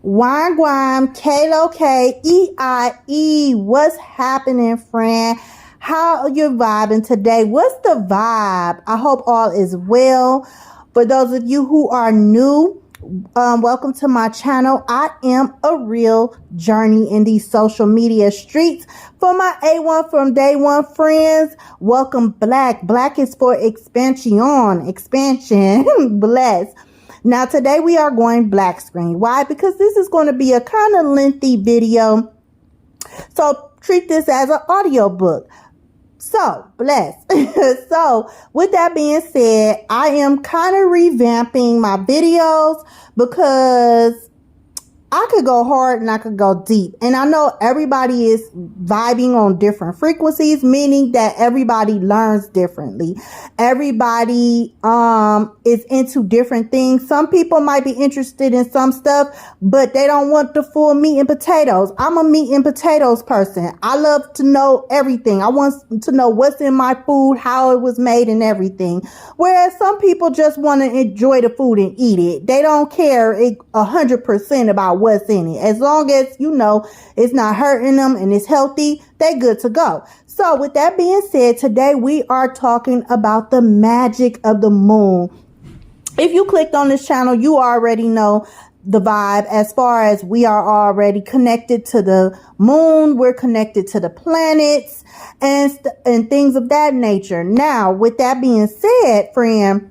𝕠𝕠𝕦𝕣𝕐, 𝕠𝕦𝕥𝕤. What's happening, friend? How are you vibing today? What's the vibe? I hope all is well. For those of you who are new, welcome to my channel. I am a real journey in these social media streets. For my A1 from day one friends, welcome Black. Black is for expansion, bless. Now today we are going black screen. Why? Because this is going to be a kind of lengthy video. So treat this as an audio book. So bless. So with that being said, I am kind of revamping my videos because I could go hard and I could go deep. And I know everybody is vibing on different frequencies, meaning that everybody learns differently. Everybody is into different things. Some people might be interested in some stuff, but they don't want the full meat and potatoes. I'm a meat and potatoes person. I love to know everything. I want to know what's in my food, how it was made and everything. Whereas some people just want to enjoy the food and eat it. They don't care 100% about what's in it. As long as, you know, it's not hurting them and it's healthy, they good to go. So with that being said, today we are talking about the magic of the moon. If you clicked on this channel, you already know the vibe as far as we are already connected to the moon. We're connected to the planets and things of that nature. Now, with that being said, friend,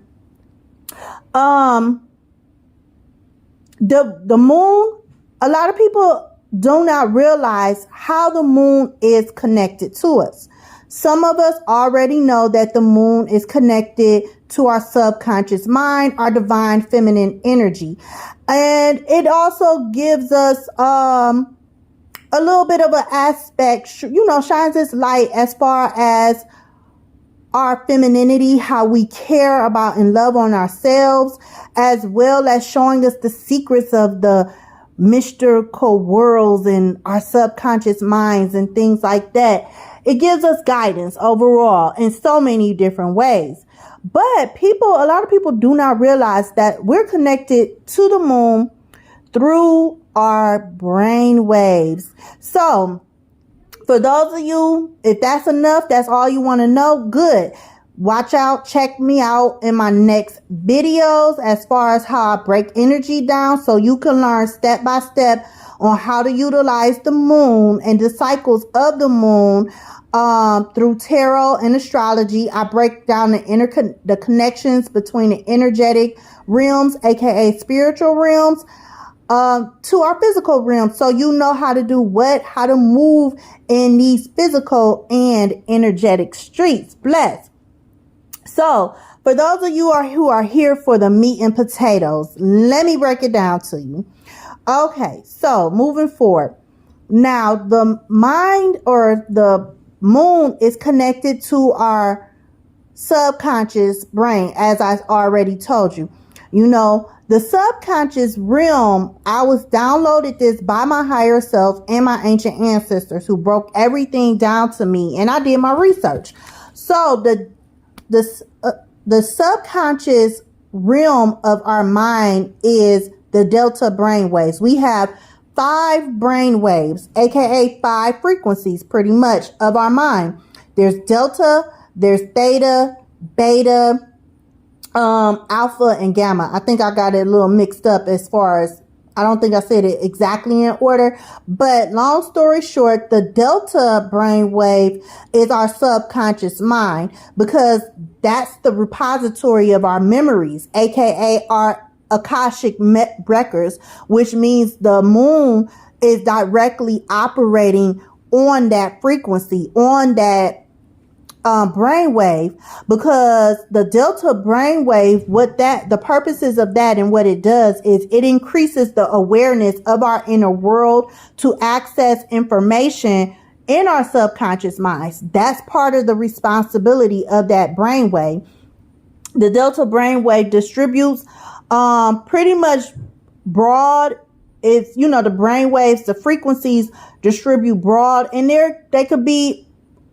the moon, a lot of people do not realize how the moon is connected to us. Some of us already know that the moon is connected to our subconscious mind, our divine feminine energy. And it also gives us a little bit of an aspect, you know, shines its light as far as our femininity, how we care about and love on ourselves, as well as showing us the secrets of the mystical worlds in our subconscious minds and things like that. It gives us guidance overall in so many different ways. But a lot of people do not realize that we're connected to the moon through our brain waves. So for those of you, if that's enough, that's all you want to know, good. Watch out, check me out in my next videos as far as how I break energy down so you can learn step by step on how to utilize the moon and the cycles of the moon through tarot and astrology. I break down the connections between the energetic realms, aka spiritual realms, to our physical realm, so you know how to do what, how to move in these physical and energetic streets. Bless. So for those of you who are here for the meat and potatoes, let me break it down to you. Okay, so moving forward. Now, the mind or the moon is connected to our subconscious brain, as I already told you. You know, the subconscious realm, I was downloaded this by my higher self and my ancient ancestors who broke everything down to me, and I did my research. So the subconscious realm of our mind is the delta brain waves. We have 5 brain waves, aka 5 frequencies pretty much of our mind. There's delta, there's theta, beta, alpha, and gamma. I think I got it a little mixed up as far as, I don't think I said it exactly in order, but long story short, the delta brain wave is our subconscious mind because that's the repository of our memories, aka our Akashic records, which means the moon is directly operating on that frequency, on that brainwave, because the delta brainwave, the purposes of that and what it does is it increases the awareness of our inner world to access information in our subconscious minds. That's part of the responsibility of that brainwave. The delta brainwave distributes pretty much broad. It's, you know, the brainwaves, the frequencies distribute broad, and they could be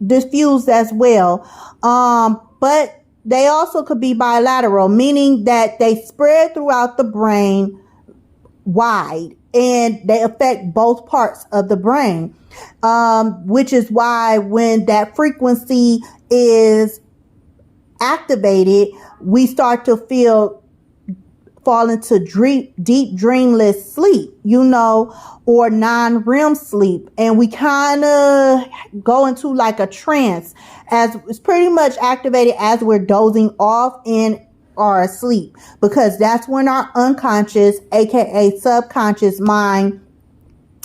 diffused as well, but they also could be bilateral, meaning that they spread throughout the brain wide, and they affect both parts of the brain, which is why when that frequency is activated, we start to fall into deep dreamless sleep, or non-REM sleep. And we kind of go into like a trance, as it's pretty much activated as we're dozing off and are asleep, because that's when our unconscious, aka subconscious mind,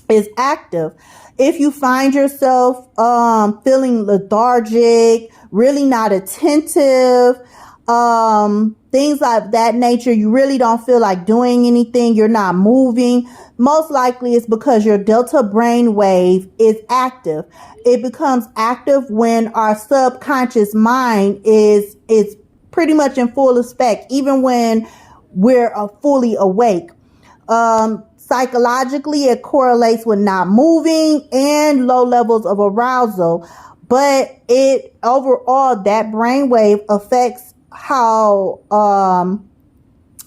is active. If you find yourself feeling lethargic, really not attentive, things like that nature, you really don't feel like doing anything, you're not moving, most likely it's because your delta brain wave is active. It becomes active when our subconscious mind is pretty much in full effect, even when we're fully awake. Psychologically, it correlates with not moving and low levels of arousal, but overall, that brainwave affects how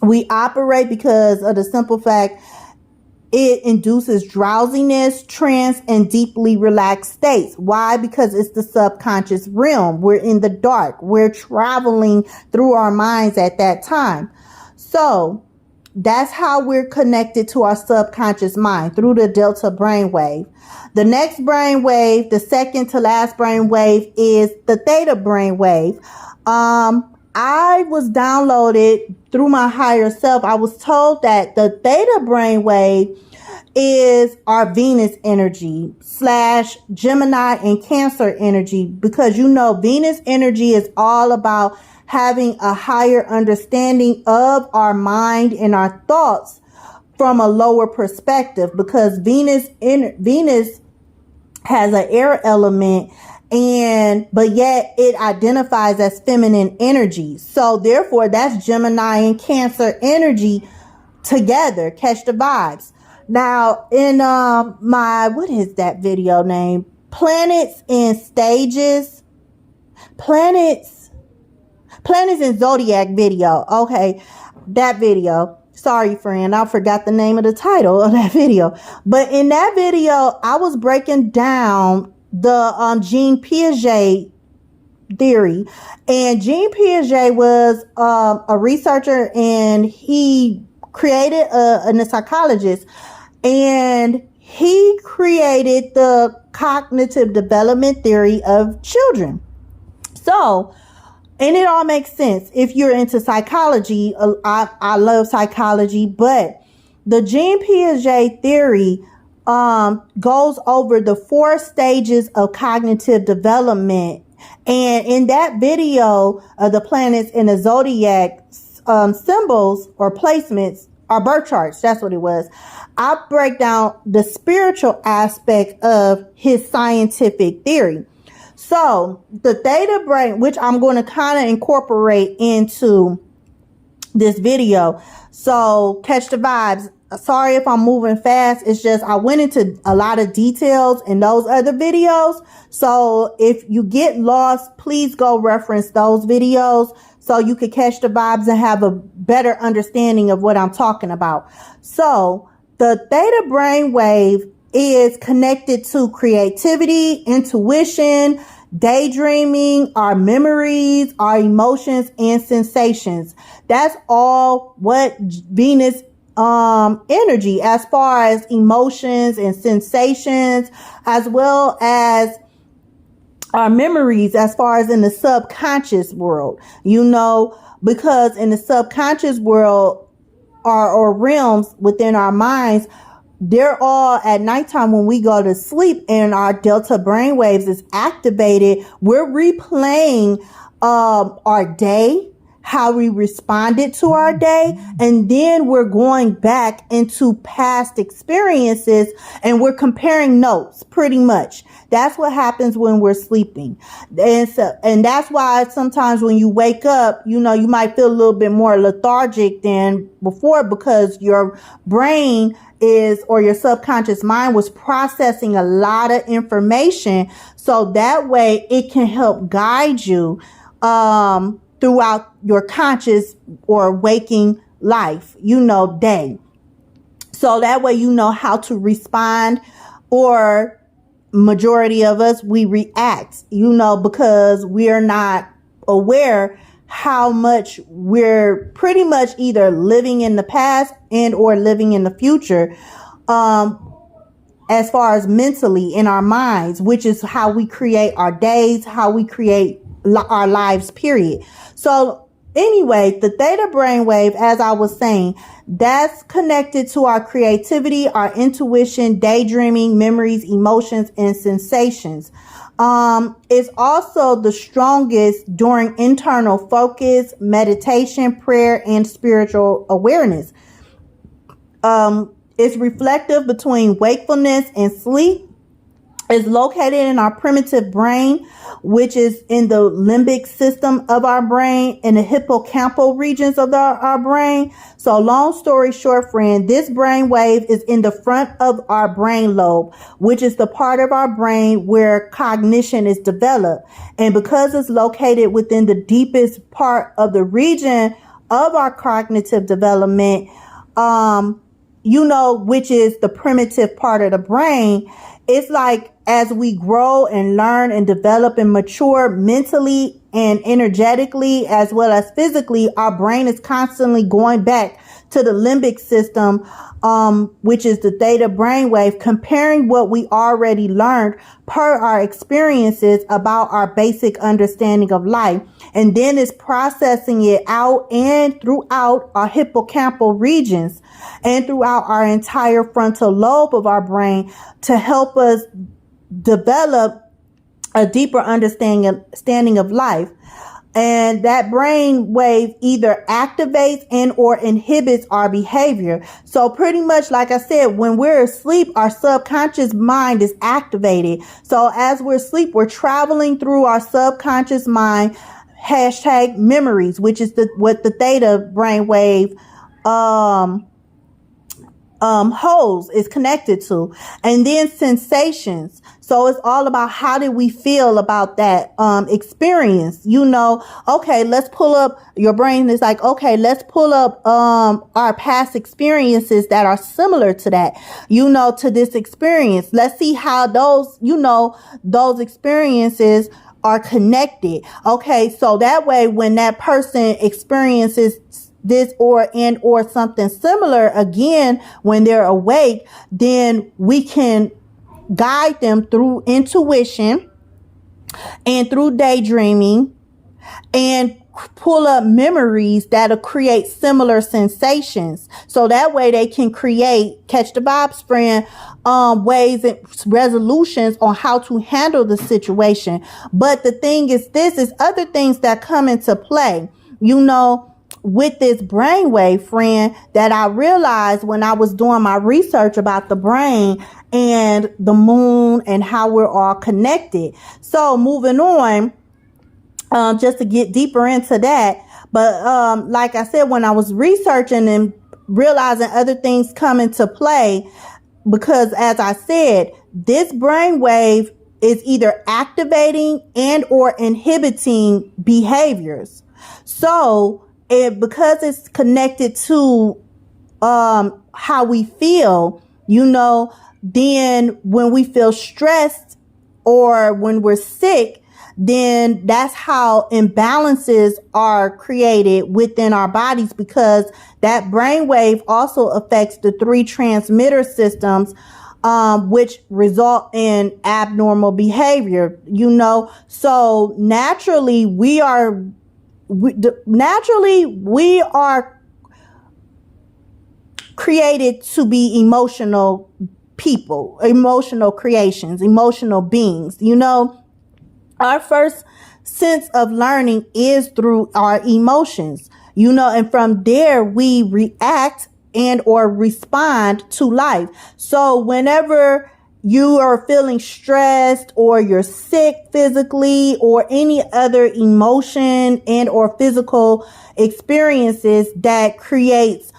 we operate, because of the simple fact it induces drowsiness, trance, and deeply relaxed states. Why? Because it's the subconscious realm. We're in the dark. We're traveling through our minds at that time. So that's how we're connected to our subconscious mind, through the delta brainwave. The next brainwave, the second to last brainwave, is the theta brainwave. I was downloaded through my higher self. I was told that the theta brainwave is our Venus energy / Gemini and Cancer energy, because Venus energy is all about having a higher understanding of our mind and our thoughts from a lower perspective, because Venus has an air element, but yet it identifies as feminine energy. So therefore, that's Gemini and Cancer energy together. Catch the vibes. Now, in what is that video name? Planets and Zodiac video. Okay, that video. Sorry, friend, I forgot the name of the title of that video. But in that video, I was breaking down the Jean Piaget theory. And Jean Piaget was a researcher, and he created a psychologist, and he created the cognitive development theory of children. So, and it all makes sense if you're into psychology. I love psychology, but the Jean Piaget theory goes over the 4 stages of cognitive development. And in that video, the planets in the zodiac symbols or placements or birth charts, that's what it was, I break down the spiritual aspect of his scientific theory. So the theta brain, which I'm going to kind of incorporate into this video. So catch the vibes. Sorry if I'm moving fast. It's just I went into a lot of details in those other videos. So if you get lost, please go reference those videos so you can catch the vibes and have a better understanding of what I'm talking about. So the theta brainwave is connected to creativity, intuition, daydreaming, our memories, our emotions, and sensations. That's all what Venus energy, as far as emotions and sensations, as well as our memories, as far as in the subconscious world, because in the subconscious world or realms within our minds, they're all at nighttime when we go to sleep and our delta brainwaves is activated. We're replaying our day, how we responded to our day, and then we're going back into past experiences and we're comparing notes pretty much. That's what happens when we're sleeping. And that's why sometimes when you wake up, you might feel a little bit more lethargic than before, because your brain or your subconscious mind was processing a lot of information. So that way it can help guide you throughout your conscious or waking life, day. So that way you know how to respond, or majority of us, we react, because we are not aware how much we're pretty much either living in the past and or living in the future, as far as mentally in our minds, which is how we create our days, how we create our lives, period. So anyway, the theta brainwave, as I was saying, that's connected to our creativity, our intuition, daydreaming, memories, emotions, and sensations. It's also the strongest during internal focus, meditation, prayer, and spiritual awareness. It's reflective between wakefulness and sleep. It's located in our primitive brain, which is in the limbic system of our brain, in the hippocampal regions of our brain. So long story short, friend, this brain wave is in the front of our brain lobe, which is the part of our brain where cognition is developed. And because it's located within the deepest part of the region of our cognitive development, which is the primitive part of the brain, it's like as we grow and learn and develop and mature mentally and energetically as well as physically, our brain is constantly going back to the limbic system, which is the theta brainwave, comparing what we already learned per our experiences about our basic understanding of life. And then it's processing it out and throughout our hippocampal regions and throughout our entire frontal lobe of our brain to help us develop a deeper understanding of life. And that brain wave either activates and or inhibits our behavior. So pretty much, like I said, when we're asleep, our subconscious mind is activated. So as we're asleep, we're traveling through our subconscious mind, #memories, which is what the theta brainwave holds, is connected to. And then sensations. So it's all about how did we feel about that experience. Okay, let's pull up, your brain is like, okay, let's pull up our past experiences that are similar to that, to this experience. Let's see how those experiences are connected. Okay, so that way when that person experiences this or something similar again when they're awake, then we can guide them through intuition and through daydreaming and pull up memories that'll create similar sensations. So that way they can catch the vibes, friend, ways and resolutions on how to handle the situation. But the thing is, this is other things that come into play, with this brainwave, friend, that I realized when I was doing my research about the brain and the moon and how we're all connected. So moving on, just to get deeper into that. But like I said, when I was researching and realizing other things come into play, because as I said, this brainwave is either activating and or inhibiting behaviors. So because it's connected to how we feel, then when we feel stressed or when we're sick, then that's how imbalances are created within our bodies, because that brainwave also affects the 3 transmitter systems, which result in abnormal behavior, So naturally we are created to be emotional people, emotional creations, emotional beings. Our first sense of learning is through our emotions, and from there we react and or respond to life. So whenever you are feeling stressed or you're sick physically or any other emotion and or physical experiences that creates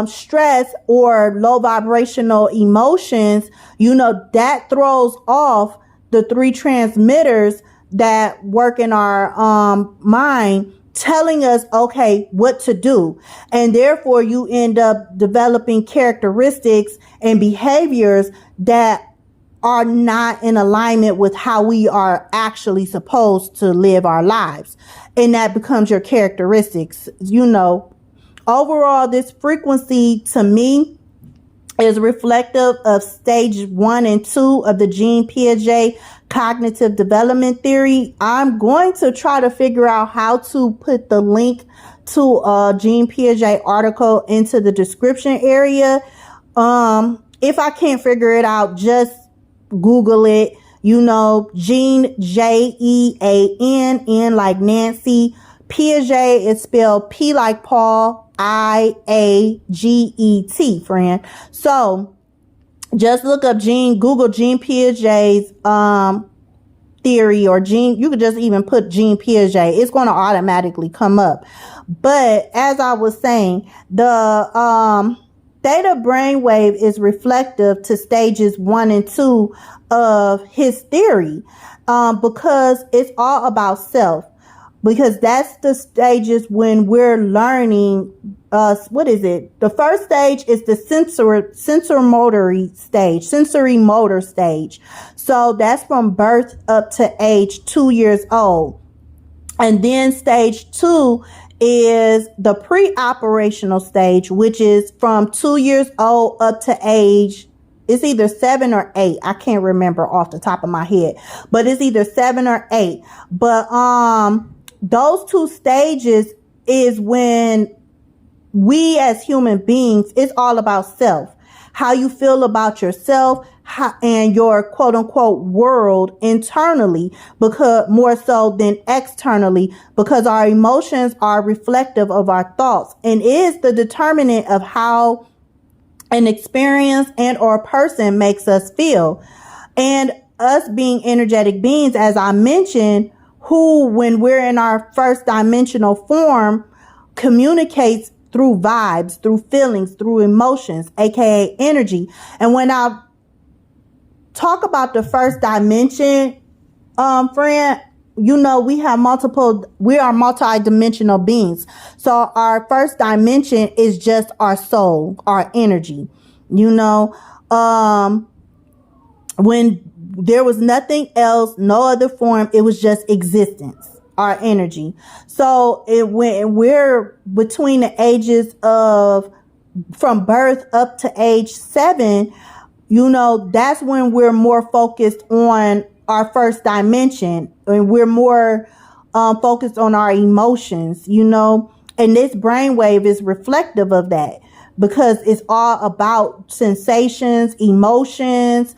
stress or low vibrational emotions, that throws off the 3 transmitters that work in our mind telling us, okay, what to do. And therefore you end up developing characteristics and behaviors that are not in alignment with how we are actually supposed to live our lives. And that becomes your characteristics. Overall, this frequency to me is reflective of stage 1 and 2 of the Jean Piaget cognitive development theory. I'm going to try to figure out how to put the link to a Jean Piaget article into the description area. If I can't figure it out, just Google it. Jean, Jean, N like Nancy. Piaget is spelled P like Paul, IAGET, friend. So just look up Google Jean Piaget's theory, or you could just even put Jean Piaget. It's going to automatically come up. But as I was saying, the theta brainwave is reflective to stages 1 and 2 of his theory, because it's all about self. Because that's the stages when we're learning, the first stage is the sensory motor stage. So that's from birth up to age 2 years old. And then stage 2 is the pre-operational stage, which is from 2 years old up to age, it's either 7 or 8. I can't remember off the top of my head, but it's either 7 or 8. But, those two stages is when we as human beings, it's all about self. How you feel about yourself and your quote unquote world internally, because more so than externally, because our emotions are reflective of our thoughts and is the determinant of how an experience and or person makes us feel. And us being energetic beings, as I mentioned, who, when we're in our first dimensional form, communicates through vibes, through feelings, through emotions, aka energy. And when I talk about the first dimension, friend, we are multi-dimensional beings. So our first dimension is just our soul, our energy. When there was nothing else, no other form, it was just existence, our energy. So when we're between the ages of, from birth up to age 7, that's when we're more focused on our first dimension, and we're more focused on our emotions, and this brainwave is reflective of that, because it's all about sensations, emotions.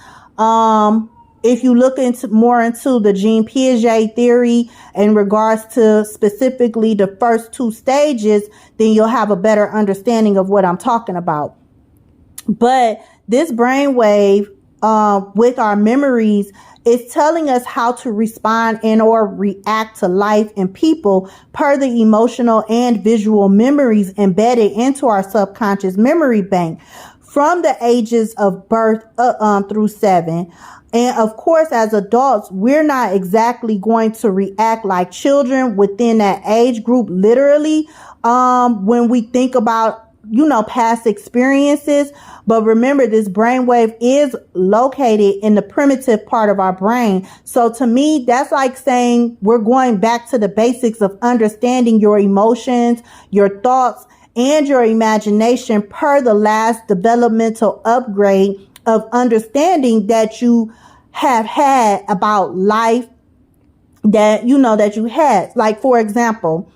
If you look more into the Jean Piaget theory in regards to specifically the first 2 stages, then you'll have a better understanding of what I'm talking about. But this brainwave, with our memories, is telling us how to respond and or react to life and people per the emotional and visual memories embedded into our subconscious memory bank from the ages of birth through 7. And of course, as adults, we're not exactly going to react like children within that age group, literally, when we think about, past experiences. But remember, this brainwave is located in the primitive part of our brain. So to me, that's like saying we're going back to the basics of understanding your emotions, your thoughts, and your imagination per the last developmental upgrade of understanding that you have had about life, that that you had. Like, for example,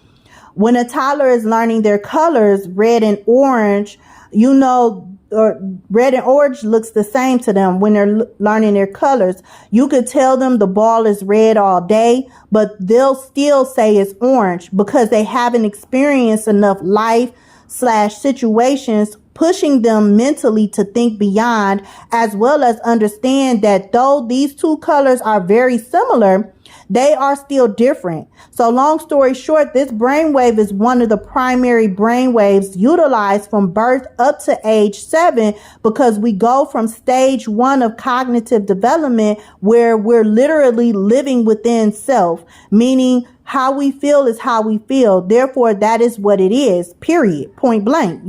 when a toddler is learning their colors, red and orange, red and orange looks the same to them when they're learning their colors. You could tell them the ball is red all day, but they'll still say it's orange because they haven't experienced enough life/situations pushing them mentally to think beyond, as well as understand that though these two colors are very similar, they are still different. So long story short, this brainwave is one of the primary brainwaves utilized from birth up to age 7, because we go from stage 1 of cognitive development, where we're literally living within self, meaning how we feel is how we feel. Therefore, that is what it is, period, point blank,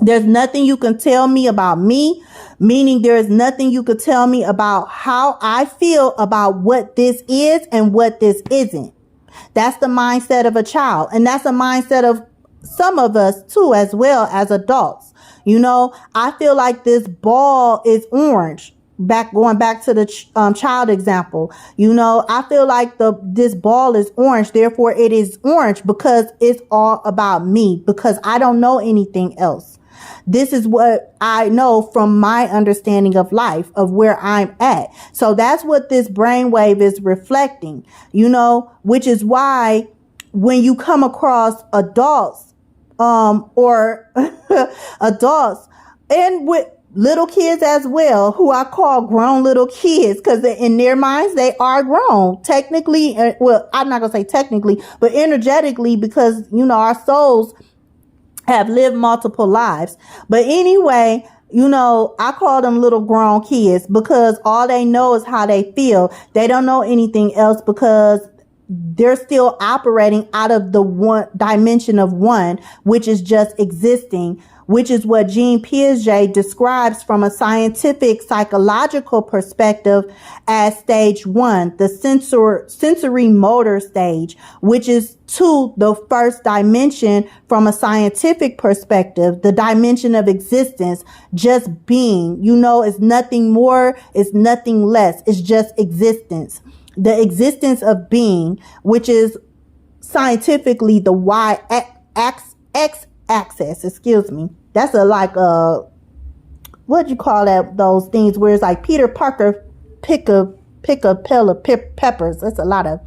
There's nothing you can tell me about me, meaning there is nothing you could tell me about how I feel about what this is and what this isn't. That's the mindset of a child. And that's a mindset of some of us too, as well as adults. I feel like this ball is orange. Going back to the child example, I feel like this ball is orange. Therefore, it is orange because it's all about me, because I don't know anything else. This is what I know from my understanding of life, of where I'm at. So that's what this brainwave is reflecting, which is why when you come across adults, or adults, and with little kids as well, who I call grown little kids, because in their minds, they are grown. Technically, well, I'm not going to say technically, but energetically, because, our souls have lived multiple lives. But anyway, I call them little grown kids, because all they know is how they feel. They don't know anything else, because they're still operating out of the one dimension of one, which is just existing, which is what Jean Piaget describes from a scientific psychological perspective as stage 1, the sensory motor stage, which is to the first dimension from a scientific perspective, the dimension of existence, just being, is nothing more, is nothing less. It's just existence. The existence of being, which is scientifically the x-axis, That's what'd you call that? Those things where it's like Peter Parker pick a pill of peppers. That's a lot of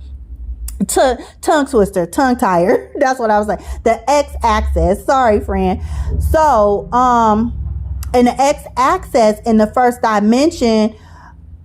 tongue twister, tongue tire. That's what I was like. The x-axis. Sorry, friend. So, in the x-axis in the first dimension,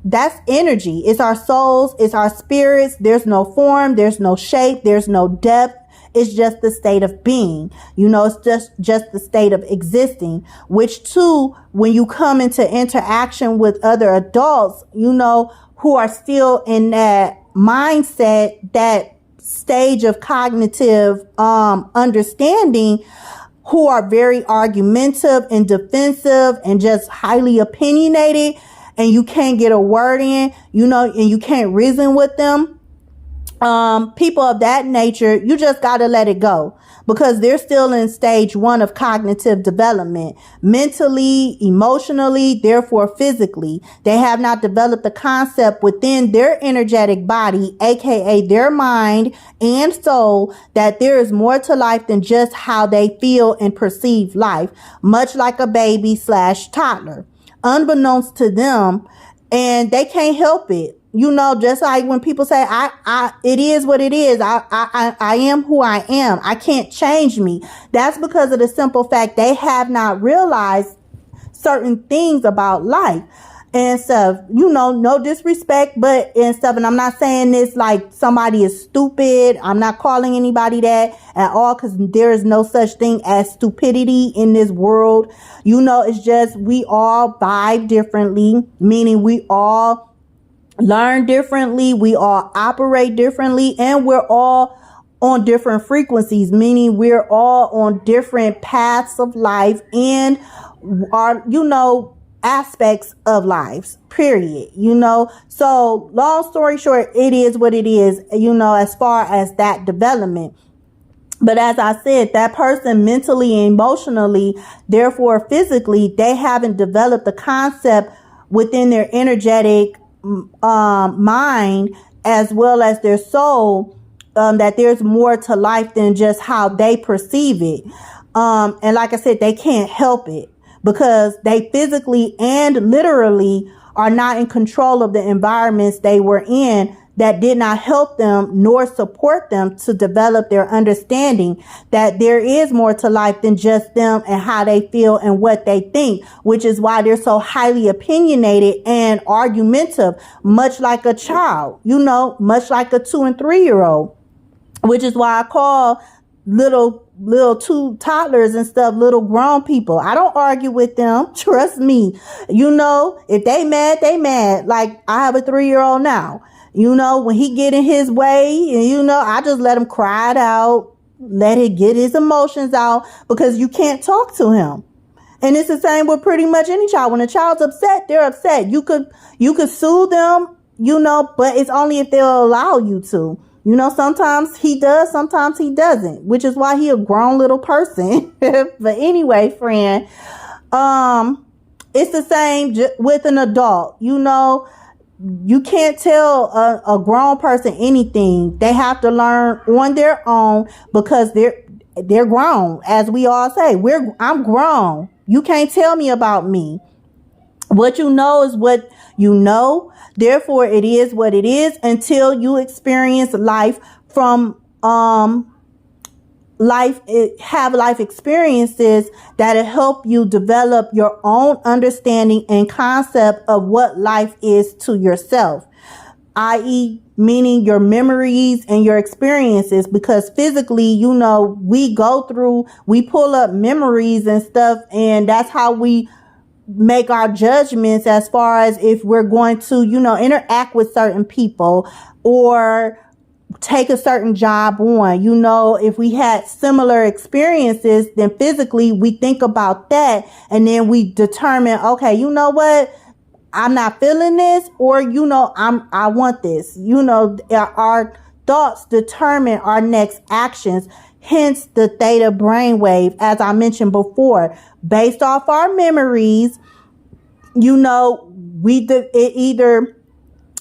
that's energy. It's our souls. It's our spirits. There's no form. There's no shape. There's no depth. It's just the state of being. It's just the state of existing, which too, when you come into interaction with other adults, who are still in that mindset, that stage of cognitive understanding, who are very argumentative and defensive and just highly opinionated, and you can't get a word in, and you can't reason with them. People of that nature, you just got to let it go, because they're still in stage 1 of cognitive development, mentally, emotionally, therefore physically. They have not developed the concept within their energetic body, aka their mind and soul, that there is more to life than just how they feel and perceive life, much like a baby/toddler. Unbeknownst to them, and they can't help it. Just like when people say, it is what it is. I am who I am. I can't change me. That's because of the simple fact they have not realized certain things about life and stuff, no disrespect, but and stuff. And I'm not saying this like somebody is stupid. I'm not calling anybody that at all, because there is no such thing as stupidity in this world. It's just we all vibe differently, meaning we all learn differently, we all operate differently, and we're all on different frequencies, meaning we're all on different paths of life and are, aspects of lives, period. So long story short, it is what it is, as far as that development. But as I said, that person mentally and emotionally, therefore physically, they haven't developed the concept within their energetic mind as well as their soul, that there's more to life than just how they perceive it. And like I said, they can't help it, because they physically and literally are not in control of the environments they were in that did not help them nor support them to develop their understanding that there is more to life than just them and how they feel and what they think, which is why they're so highly opinionated and argumentative, much like a child, much like a 2 and 3 year old, which is why I call little 2 toddlers and stuff little grown people. I don't argue with them. Trust me. If they mad, they mad. Like, I have a 3-year-old now. When he get in his way, and I just let him cry it out, let him get his emotions out, because you can't talk to him. And it's the same with pretty much any child. When a child's upset, they're upset. You could soothe them, but it's only if they'll allow you to. Sometimes he does, sometimes he doesn't, which is why he a grown little person. But anyway, friend, it's the same with an adult. You can't tell a grown person anything. They have to learn on their own, because they're grown. As we all say, I'm grown. You can't tell me about me. What you know is what you know. Therefore, it is what it is until you experience life from have life experiences that'll help you develop your own understanding and concept of what life is to yourself, i.e., meaning your memories and your experiences, because physically, we pull up memories and stuff, and that's how we make our judgments as far as if we're going to, interact with certain people or take a certain job on. If we had similar experiences, then physically we think about that, and then we determine, okay, you know what? I'm not feeling this, or, I want this. Our thoughts determine our next actions. Hence the theta brainwave, as I mentioned before, based off our memories. It either,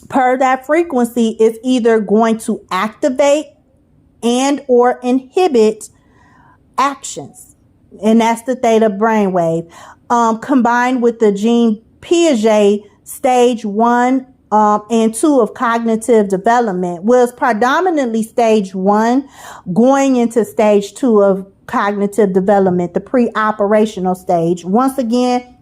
per that frequency, is either going to activate and or inhibit actions, and that's the theta brainwave. Combined with the gene Piaget stage 1 and 2 of cognitive development, was predominantly stage 1, going into stage 2 of cognitive development, the pre-operational stage. Once again,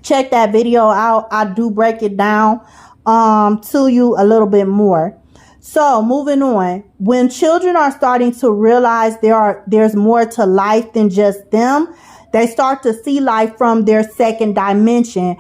check that video out. I do break it down to you a little bit more. So moving on, when children are starting to realize there's more to life than just them, they start to see life from their second dimension.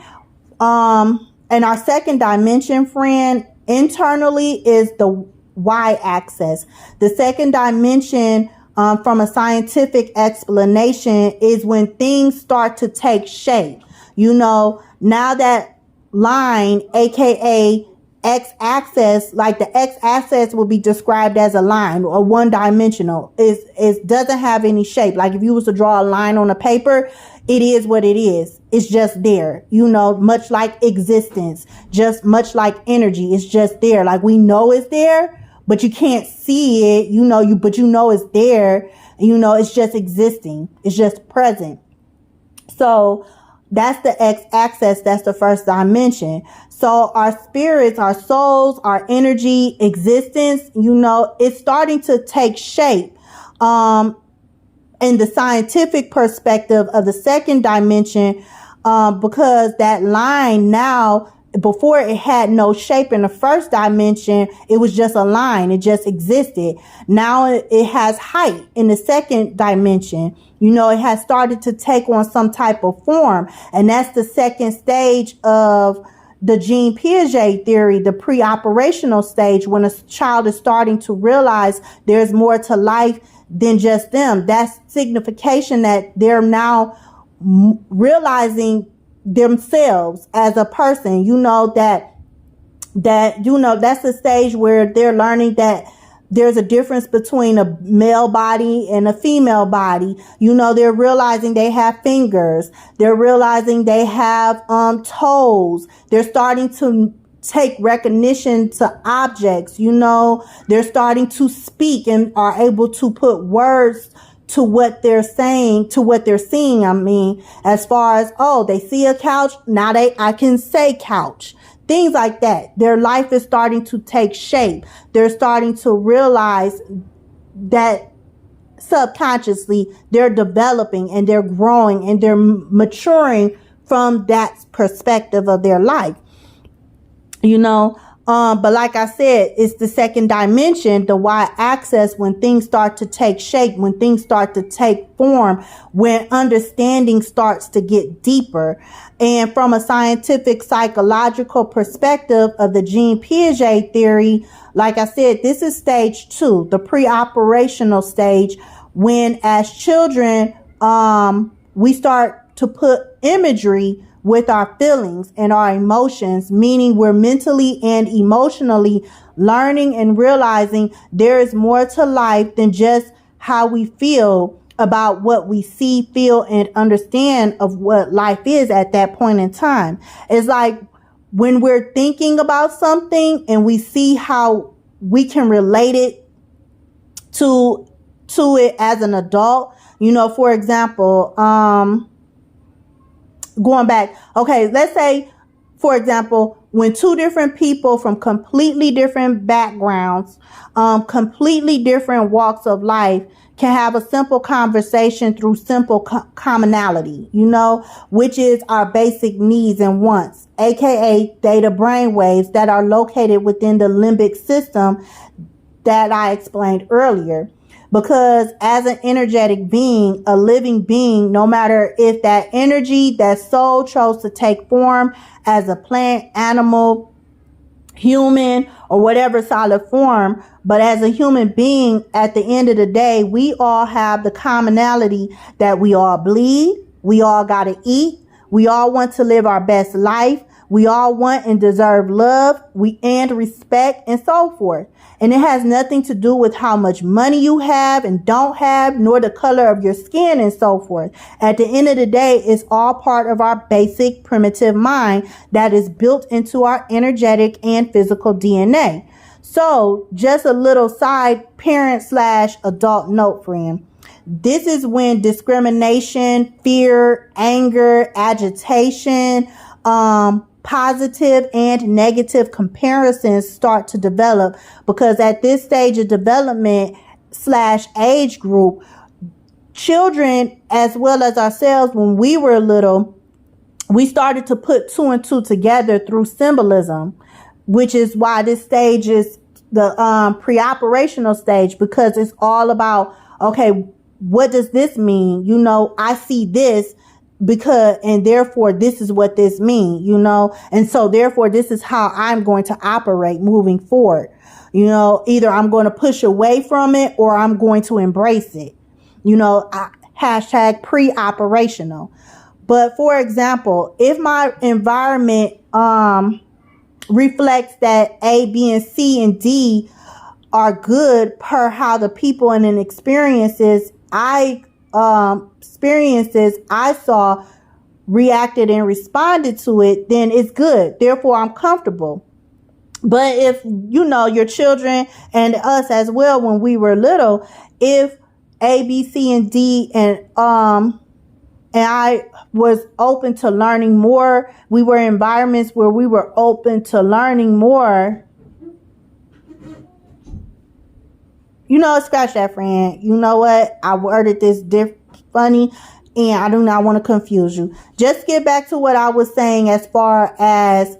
And our second dimension, friend, internally is the y-axis. The second dimension, from a scientific explanation, is when things start to take shape. Now that line, aka x-axis, like the x-axis will be described as a line or one-dimensional. It doesn't have any shape. Like if you was to draw a line on a paper, it is what it is. It's just there, much like existence, just much like energy. It's just there. Like we know it's there, but you can't see it, but it's there. It's just existing. It's just present. So that's the x-axis. That's the first dimension. So our spirits, our souls, our energy, existence, it's starting to take shape. In the scientific perspective of the second dimension, because that line now, before it had no shape in the first dimension, it was just a line. It just existed. Now it has height in the second dimension. It has started to take on some type of form. And that's the second stage of the gene Piaget theory, the pre-operational stage, when a child is starting to realize there's more to life than just them. That's signification that they're now realizing themselves as a person. That's the stage where they're learning that there's a difference between a male body and a female body. They're realizing they have fingers. They're realizing they have toes. They're starting to take recognition to objects. They're starting to speak and are able to put words to what they're saying, to what they're seeing. As far as, they see a couch, now I can say couch. things like that. Their life is starting to take shape. They're starting to realize that subconsciously they're developing and they're growing and they're maturing from that perspective of their life. But like I said, it's the second dimension, the y-axis, when things start to take shape, when things start to take form, when understanding starts to get deeper. And from a scientific psychological perspective of the Jean Piaget theory, like I said, this is stage 2, the pre-operational stage, when as children, we start to put imagery with our feelings and our emotions, meaning we're mentally and emotionally learning and realizing there is more to life than just how we feel about what we see, feel, and understand of what life is at that point in time. It's like when we're thinking about something and we see how we can relate it to it as an adult. For example, going back, okay, let's say, for example, when two different people from completely different backgrounds, completely different walks of life can have a simple conversation through simple commonality, which is our basic needs and wants, aka theta brainwaves that are located within the limbic system that I explained earlier. Because as an energetic being, a living being, no matter if that energy, that soul chose to take form as a plant, animal, human, or whatever solid form, but as a human being, at the end of the day, we all have the commonality that we all bleed, we all gotta eat, we all want to live our best life, we all want and deserve love, and respect, and so forth. And it has nothing to do with how much money you have and don't have, nor the color of your skin and so forth. At the end of the day, it's all part of our basic primitive mind that is built into our energetic and physical DNA. So just a little side parent/adult note, friend. This is when discrimination, fear, anger, agitation, positive and negative comparisons start to develop, because at this stage of development/age group, children as well as ourselves, when we were little, we started to put 2 and 2 together through symbolism, which is why this stage is the pre-operational stage, because it's all about, okay, what does this mean? I see this, because, and therefore this is what this means, and so therefore this is how I'm going to operate moving forward. Either I'm going to push away from it or I'm going to embrace it, hashtag pre-operational. But for example, if my environment reflects that A, B, and C and D are good per how the people and an experiences I saw, reacted and responded to it, then it's good. Therefore, I'm comfortable. But if, your children and us as well, when we were little, if A, B, C, and D and I was open to learning more, we were in environments where we were open to learning more, scratch that, friend. You know what? I worded this funny, and I do not want to confuse you. Just get back to what I was saying as far as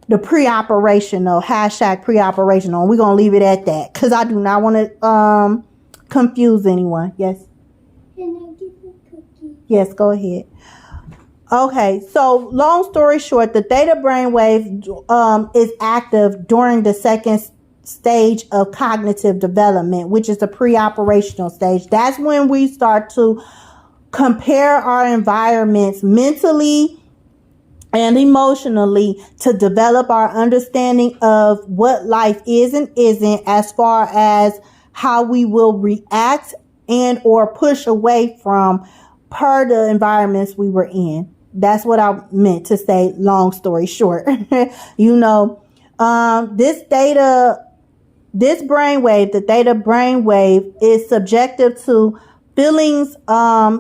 the pre-operational, hashtag pre-operational. We're going to leave it at that, because I do not want to confuse anyone. Yes? Can I get a cookie? Yes, go ahead. Okay, so long story short, the theta brainwave is active during the second stage of cognitive development, which is the pre-operational stage. That's when we start to compare our environments mentally and emotionally to develop our understanding of what life is and isn't, as far as how we will react and or push away from per the environments we were in. That's what I meant to say, long story short. This brainwave, the theta brainwave, is subjective to feelings,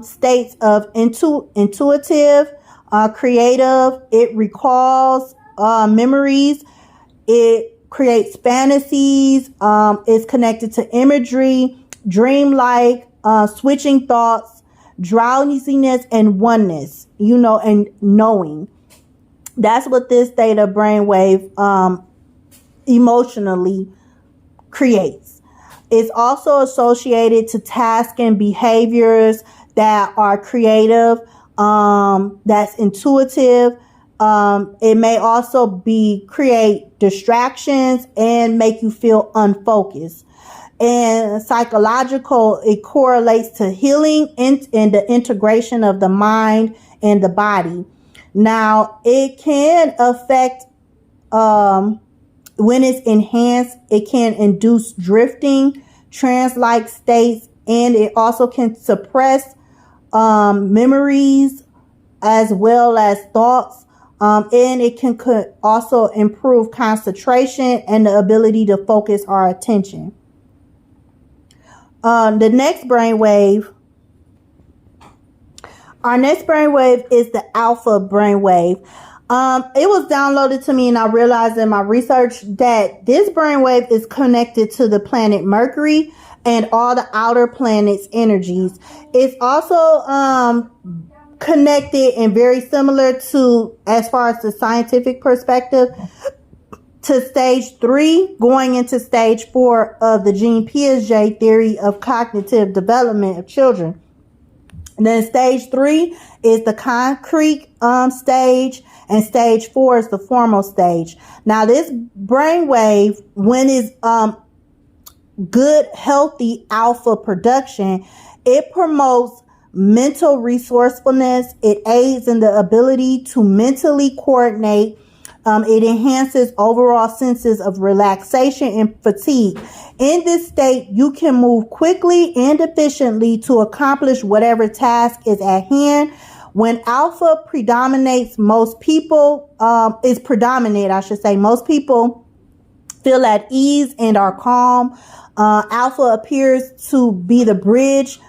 states of intuitive, creative. It recalls memories. It creates fantasies. It's connected to imagery, dreamlike, switching thoughts, drowsiness, and oneness, and knowing. That's what this theta brainwave emotionally creates. It's also associated to tasks and behaviors that are creative, that's intuitive. It may also create distractions and make you feel unfocused. And psychological, it correlates to healing and the integration of the mind and the body. Now, it can affect, when it's enhanced, it can induce drifting, trance-like states, and it also can suppress memories as well as thoughts. And it can also improve concentration and the ability to focus our attention. The next brainwave, our next brainwave is the alpha brainwave. It was downloaded to me, and I realized in my research that this brainwave is connected to the planet Mercury and all the outer planets' energies. It's also connected and very similar to, as far as the scientific perspective, to stage 3, going into stage 4 of the Jean-Piaget theory of cognitive development of children. And then stage 3 is the concrete stage, and stage 4 is the formal stage. Now, this brainwave, when it's good, healthy alpha production, it promotes mental resourcefulness. It aids in the ability to mentally coordinate. It enhances overall senses of relaxation and fatigue. In this state, you can move quickly and efficiently to accomplish whatever task is at hand. When alpha predominates, most people most people feel at ease and are calm. Alpha appears to be the bridge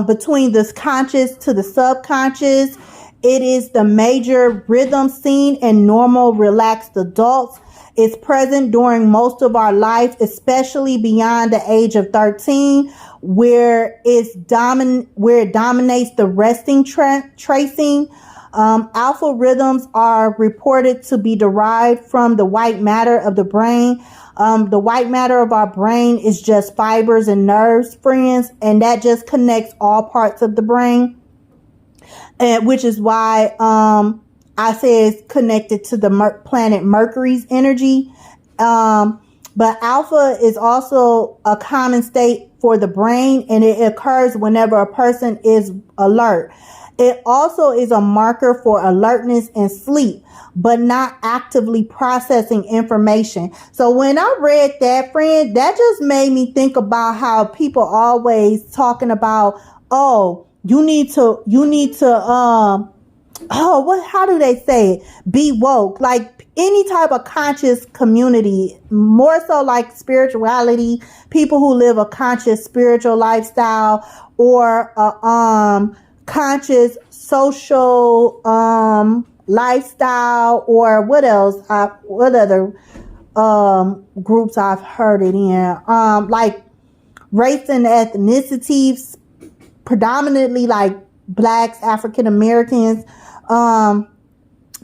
between the conscious to the subconscious. It is the major rhythm seen in normal, relaxed adults. It's present during most of our life, especially beyond the age of 13, where it dominates the resting tracing. Alpha rhythms are reported to be derived from the white matter of the brain. The white matter of our brain is just fibers and nerves, friends, and that just connects all parts of the brain. And which is why I say it's connected to the planet Mercury's energy. But alpha is also a common state for the brain, and it occurs whenever a person is alert. It also is a marker for alertness and sleep, but not actively processing information. So when I read that, friend, that just made me think about how people always talking about, how do they say it? Be woke. Like any type of conscious community, more so like spirituality, people who live a conscious spiritual lifestyle, or conscious social lifestyle, or what else? What other groups I've heard it in? Like race and ethnicities, predominantly like Blacks, African Americans.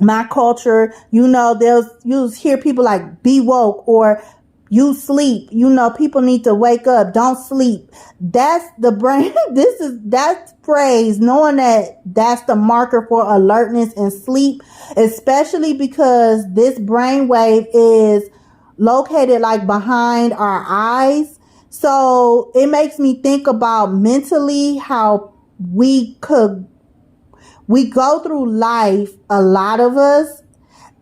My culture, you'll hear people like be woke, or you sleep. People need to wake up. Don't sleep. That's the brain. That phrase, knowing that that's the marker for alertness and sleep, especially because this brainwave is located like behind our eyes. So it makes me think about mentally how we go through life, a lot of us,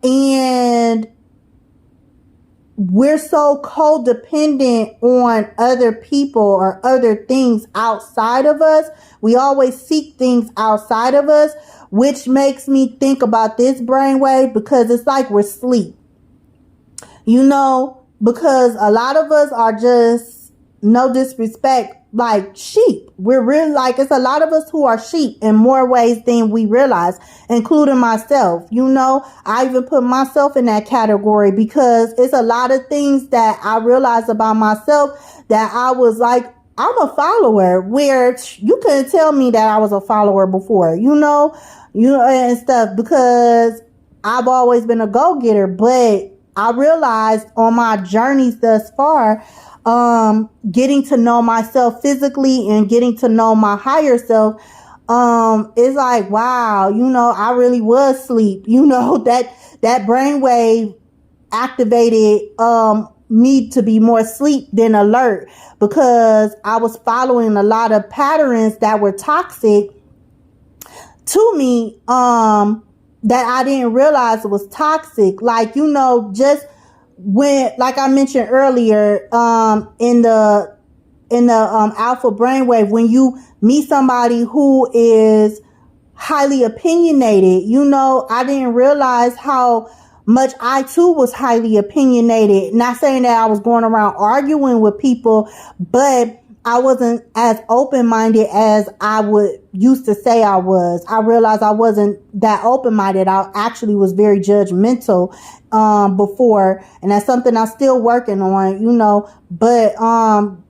and we're so codependent on other people or other things outside of us. We always seek things outside of us, which makes me think about this brainwave, because it's like we're asleep. Because a lot of us are just, no disrespect, like sheep. We're really like, it's a lot of us who are sheep in more ways than we realize, including myself. You know, I even put myself in that category because it's a lot of things that I realized about myself that I was like, I'm a follower, where you couldn't tell me that I was a follower before, you know, and stuff, because I've always been a go-getter. But I realized on my journeys thus far, getting to know myself physically and getting to know my higher self, it's like, wow, you know, I really was asleep. You know, that brainwave activated, me to be more asleep than alert, because I was following a lot of patterns that were toxic to me, that I didn't realize it was toxic. Like, you know, just when, like I mentioned earlier, in the alpha brainwave, when you meet somebody who is highly opinionated, you know, I didn't realize how much I too was highly opinionated. Not saying that I was going around arguing with people, but I wasn't as open-minded as I would used to say I was. I realized I wasn't that open-minded. I actually was very judgmental before, and that's something I'm still working on, you know, but I'm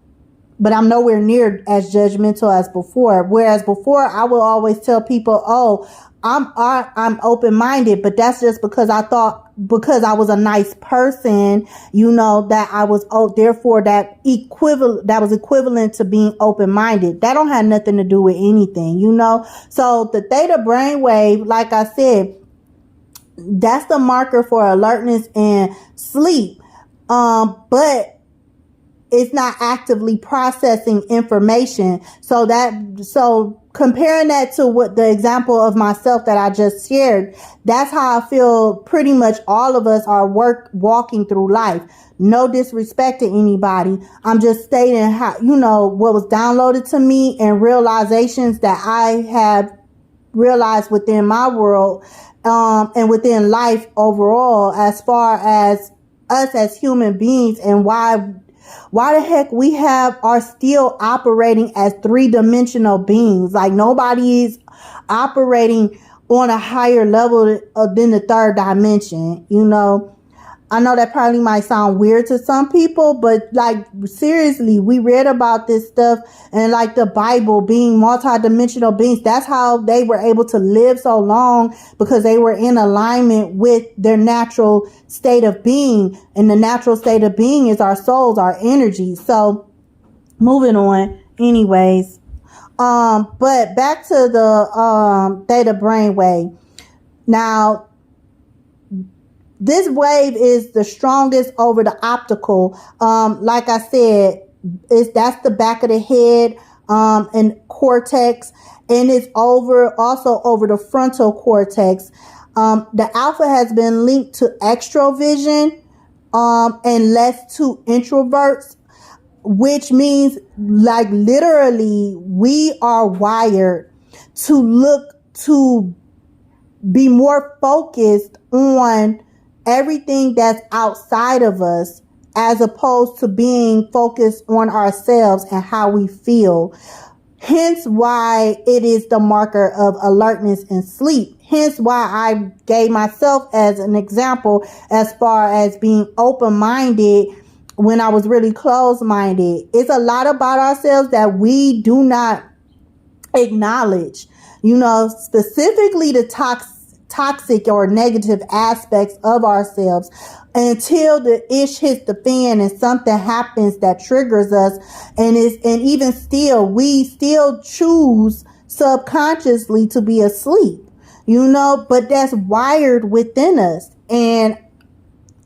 nowhere near as judgmental as before. Whereas before, I would always tell people, oh, I'm open-minded, but that's just because I thought, because I was a nice person, you know, that I was, therefore that was equivalent to being open-minded. That don't have nothing to do with anything, you know? So the theta brainwave, like I said, that's the marker for alertness and sleep. But it's not actively processing information. So comparing that to what the example of myself that I just shared, that's how I feel pretty much all of us are walking through life. No disrespect to anybody. I'm just stating how, you know, what was downloaded to me and realizations that I have realized within my world, and within life overall, as far as us as human beings, and why the heck we are still operating as three-dimensional beings. Like, nobody is operating on a higher level than the third dimension, you know. I know that probably might sound weird to some people, but like, seriously, we read about this stuff, and like the Bible being multi-dimensional beings, that's how they were able to live so long, because they were in alignment with their natural state of being. And the natural state of being is our souls, our energy. So moving on anyways. But back to the theta brainwave. Now, this wave is the strongest over the optical. Like I said, that's the back of the head, and cortex, and it's also over the frontal cortex. The alpha has been linked to extrovision, and less to introverts, which means, like, literally we are wired to be more focused on everything that's outside of us, as opposed to being focused on ourselves and how we feel. Hence why it is the marker of alertness and sleep. Hence why I gave myself as an example as far as being open-minded when I was really closed-minded. It's a lot about ourselves that we do not acknowledge, you know, specifically the toxic or negative aspects of ourselves, until the ish hits the fan and something happens that triggers us. And even still, we still choose subconsciously to be asleep, you know, but that's wired within us. And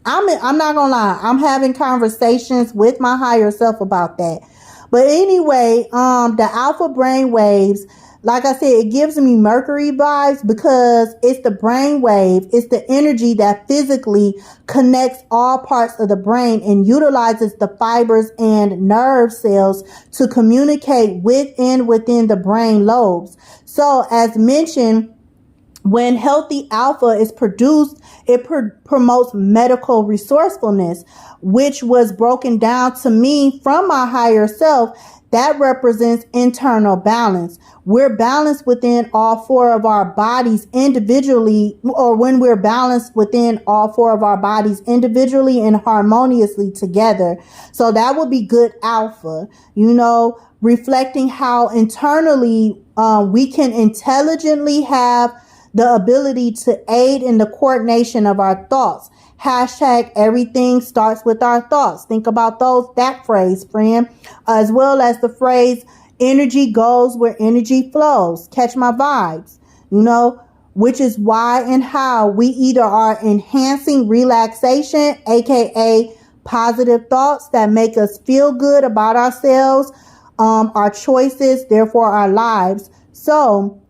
I'm not gonna lie, I'm having conversations with my higher self about that. But anyway, the alpha brain waves, like I said, it gives me Mercury vibes, because it's the brain wave. It's the energy that physically connects all parts of the brain and utilizes the fibers and nerve cells to communicate within the brain lobes. So as mentioned, when healthy alpha is produced, it promotes medical resourcefulness, which was broken down to me from my higher self That represents internal balance. We're balanced within all four of our bodies individually, or when we're balanced within all four of our bodies individually and harmoniously together. So that would be good alpha, reflecting how internally we can intelligently have the ability to aid in the coordination of our thoughts. Hashtag everything starts with our thoughts. Think about that phrase, friend, as well as the phrase energy goes where energy flows. Catch my vibes, which is why and how we either are enhancing relaxation, aka positive thoughts that make us feel good about ourselves, our choices, therefore our lives. So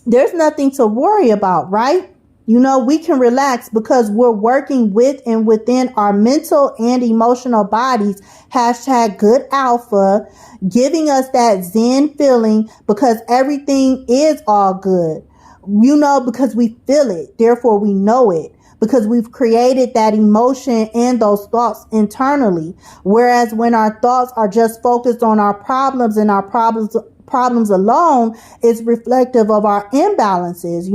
there's nothing to worry about, right? We can relax because we're working with and within our mental and emotional bodies. Hashtag good alpha, giving us that zen feeling because everything is all good. Because we feel it, therefore we know it. Because we've created that emotion and those thoughts internally. Whereas when our thoughts are just focused on our problems and our problems alone, is reflective of our imbalances,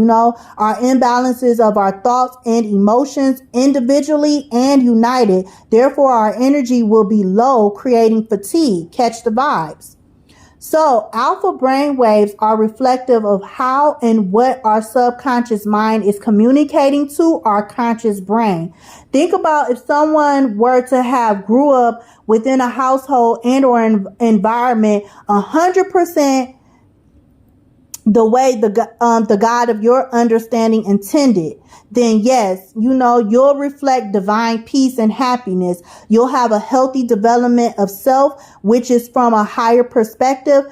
our imbalances of our thoughts and emotions individually and united. Therefore, our energy will be low, creating fatigue. Catch the vibes. So alpha brain waves are reflective of how and what our subconscious mind is communicating to our conscious brain. Think about if someone were to have grew up within a household and or environment 100% the way the God of your understanding intended, then yes, you'll reflect divine peace and happiness. You'll have a healthy development of self, which is from a higher perspective.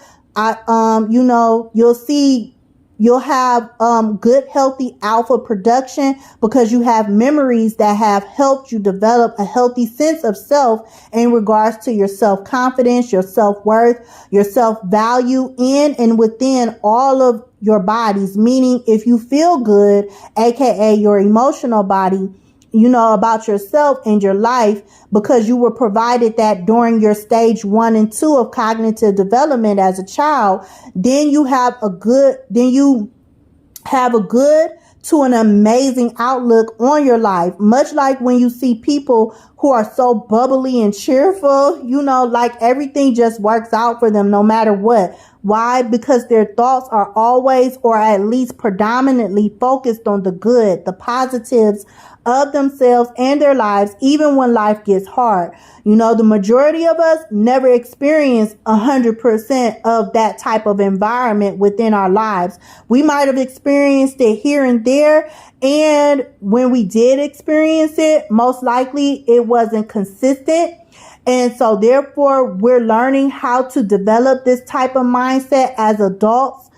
You'll have good, healthy alpha production because you have memories that have helped you develop a healthy sense of self in regards to your self-confidence, your self-worth, your self-value in and within all of your bodies. Meaning if you feel good, aka your emotional body, about yourself and your life because you were provided that during your stage 1 and 2 of cognitive development as a child, then you have a good to an amazing outlook on your life. Much like when you see people who are so bubbly and cheerful, like everything just works out for them no matter what. Why? Because their thoughts are always, or at least predominantly, focused on the good, the positives of themselves and their lives, even when life gets hard. The majority of us never experience 100% of that type of environment within our lives. We might have experienced it here and there. And when we did experience it, most likely it wasn't consistent. And so therefore, we're learning how to develop this type of mindset as adults.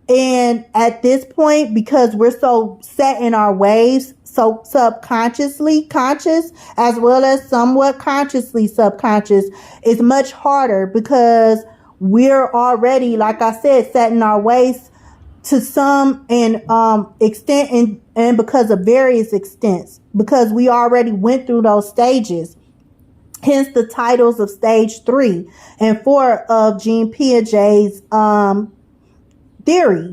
And at this point, because we're so set in our ways, so subconsciously conscious, as well as somewhat consciously subconscious, it's much harder because we're already, like I said, set in our ways to some extent and because of various extents, because we already went through those stages. Hence the titles of stage 3 and 4 of Jean Piaget's theory.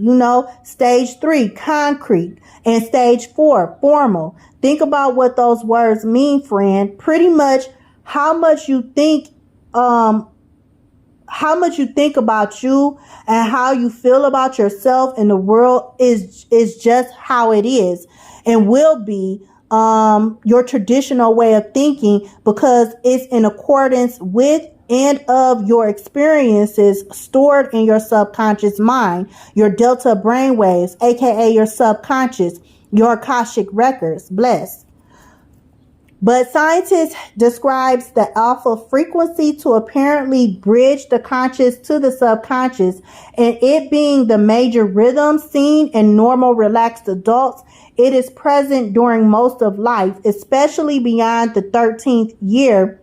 Stage 3, concrete, and stage 4, formal. Think about what those words mean, friend. Pretty much how much you think about you and how you feel about yourself in the world is just how it is and will be your traditional way of thinking, because it's in accordance with and of your experiences stored in your subconscious mind, your delta brainwaves, aka your subconscious, your Akashic records. Bless. But scientists describes the alpha frequency to apparently bridge the conscious to the subconscious, and it being the major rhythm seen in normal relaxed adults, it is present during most of life, especially beyond the 13th year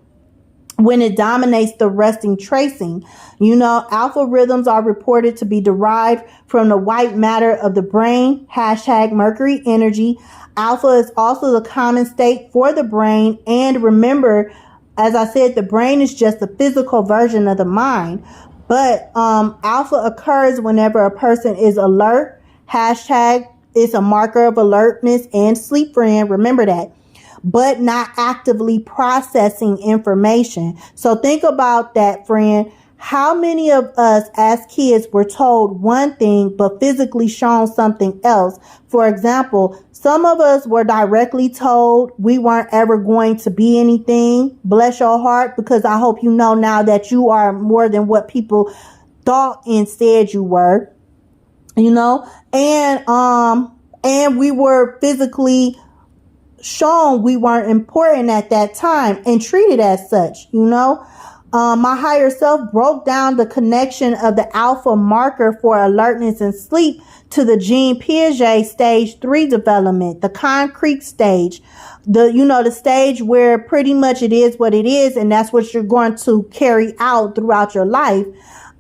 when it dominates the resting tracing. Alpha rhythms are reported to be derived from the white matter of the brain, hashtag Mercury energy. Alpha is also the common state for the brain. And remember, as I said, the brain is just the physical version of the mind. But alpha occurs whenever a person is alert. Hashtag is a marker of alertness and sleep, friend. Remember that. But not actively processing information. So think about that, friend. How many of us as kids were told one thing but physically shown something else? For example, some of us were directly told we weren't ever going to be anything. Bless your heart, because I hope you know now that you are more than what people thought and said you were. You know, and we were physically shown we weren't important at that time and treated as such, you know. My higher self broke down the connection of the alpha marker for alertness and sleep to the gene Piaget stage 3 development, the concrete stage, the stage where pretty much it is what it is, and that's what you're going to carry out throughout your life.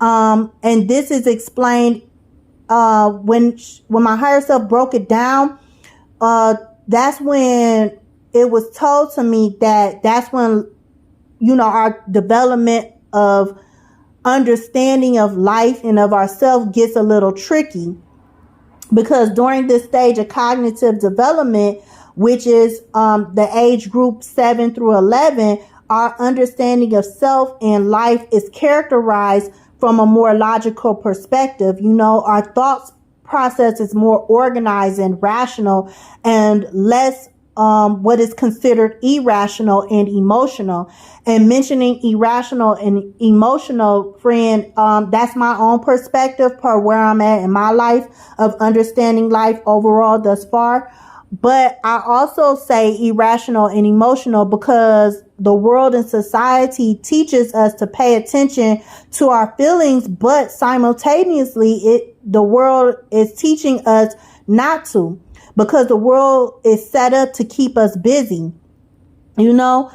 And this is explained when my higher self broke it down. That's when it was told to me that's when, our development of understanding of life and of ourselves gets a little tricky, because during this stage of cognitive development, which is the age group 7 through 11, our understanding of self and life is characterized from a more logical perspective. Our thoughts process is more organized and rational and less what is considered irrational and emotional. And mentioning irrational and emotional, friend, that's my own perspective per where I'm at in my life of understanding life overall thus far. But I also say irrational and emotional because the world and society teaches us to pay attention to our feelings, but simultaneously the world is teaching us not to, because the world is set up to keep us busy. People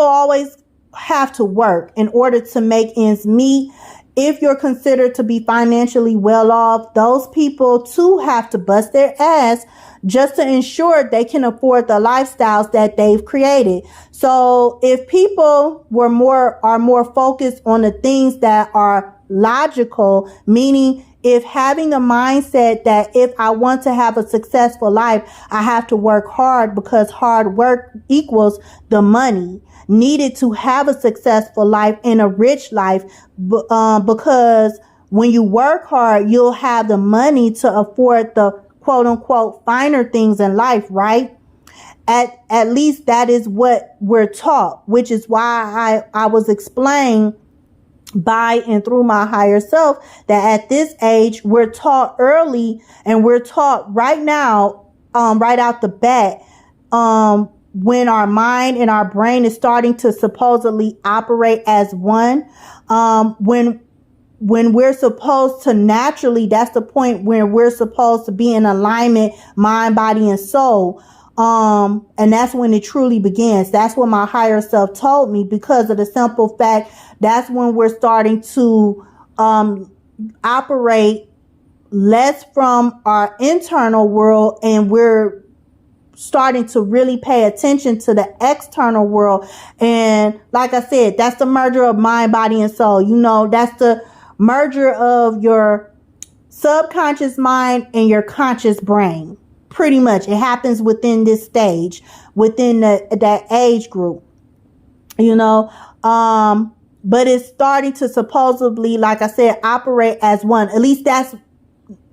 always have to work in order to make ends meet. If you're considered to be financially well off, those people too have to bust their ass just to ensure they can afford the lifestyles that they've created. So if people are more focused on the things that are logical, meaning if having a mindset that if I want to have a successful life, I have to work hard because hard work equals the money needed to have a successful life and a rich life, because when you work hard, you'll have the money to afford the quote unquote finer things in life, right? At least that is what we're taught, which is why I was explained by and through my higher self that at this age we're taught early, and we're taught right now, right out the bat, when our mind and our brain is starting to supposedly operate as one, when we're supposed to naturally, that's the point where we're supposed to be in alignment, mind, body, and soul. And that's when it truly begins. That's what my higher self told me, because of the simple fact that's when we're starting to operate less from our internal world, and we're starting to really pay attention to the external world. And like I said, that's the merger of mind, body, and soul. That's the merger of your subconscious mind and your conscious brain. Pretty much it happens within this stage, within that age group, but it's starting to supposedly, like I said, operate as one. At least that's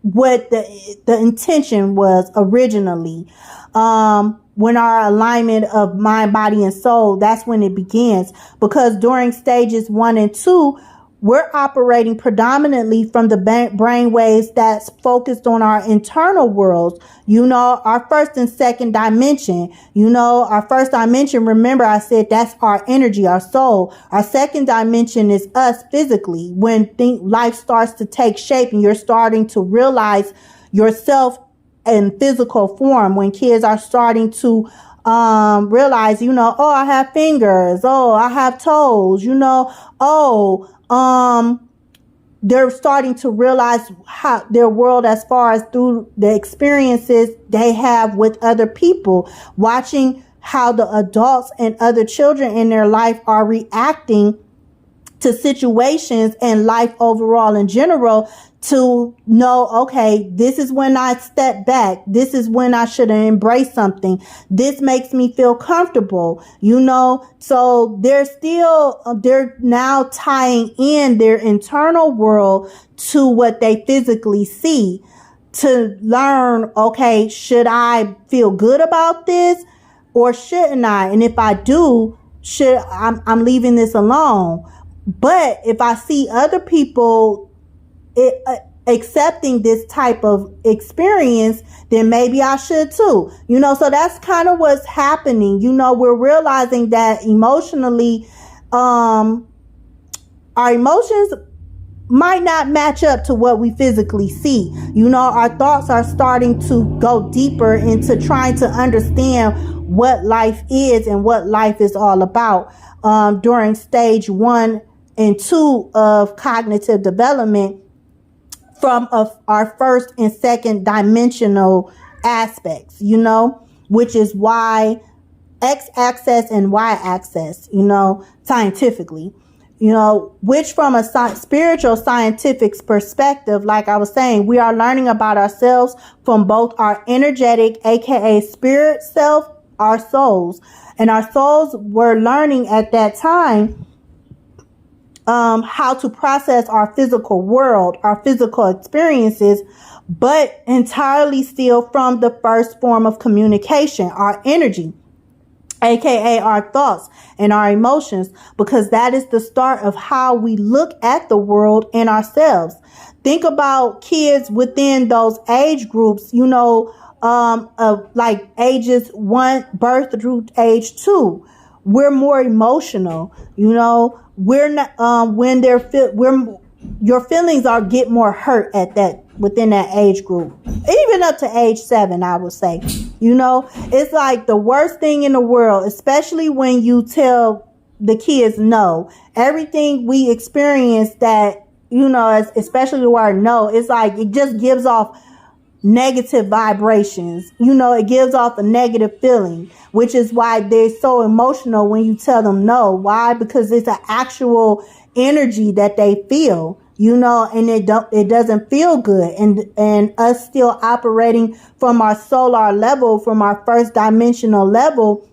what the intention was originally. When our alignment of mind, body, and soul, that's when it begins. Because during stages 1 and 2, we're operating predominantly from the brain waves that's focused on our internal worlds. Our first and second dimension. Our first dimension, remember I said that's our energy, our soul. Our second dimension is us physically. When life starts to take shape and you're starting to realize yourself in physical form, when kids are starting to realize, I have fingers, I have toes, they're starting to realize how their world as far as through the experiences they have with other people, watching how the adults and other children in their life are reacting to situations and life overall in general, to know, okay, this is when I step back. This is when I should embrace something. This makes me feel comfortable, so they're now tying in their internal world to what they physically see to learn, okay, should I feel good about this or shouldn't I? And if I do, I'm leaving this alone. But if I see other people accepting this type of experience, then maybe I should too. So that's kind of what's happening. We're realizing that emotionally, our emotions might not match up to what we physically see. Our thoughts are starting to go deeper into trying to understand what life is and what life is all about during stage 1 and 2 of cognitive development, from our first and second dimensional aspects, which is why x-axis and y-axis, scientifically, which from a spiritual scientific perspective, like I was saying, we are learning about ourselves from both our energetic, aka spirit self, our souls. And our souls were learning at that time how to process our physical world, our physical experiences, but entirely still from the first form of communication, our energy, aka our thoughts and our emotions, because that is the start of how we look at the world and ourselves. Think about kids within those age groups, of like ages 1 birth through age 2. We're more emotional, we're not, when your feelings get more hurt within that age group, even up to age 7, I would say. It's like the worst thing in the world, especially when you tell the kids no. Everything we experience that, especially the word no, it's like it just gives off negative vibrations. It gives off a negative feeling, which is why they're so emotional when you tell them no. Why? Because it's an actual energy that they feel, and it doesn't feel good. And us still operating from our solar level, from our first dimensional level,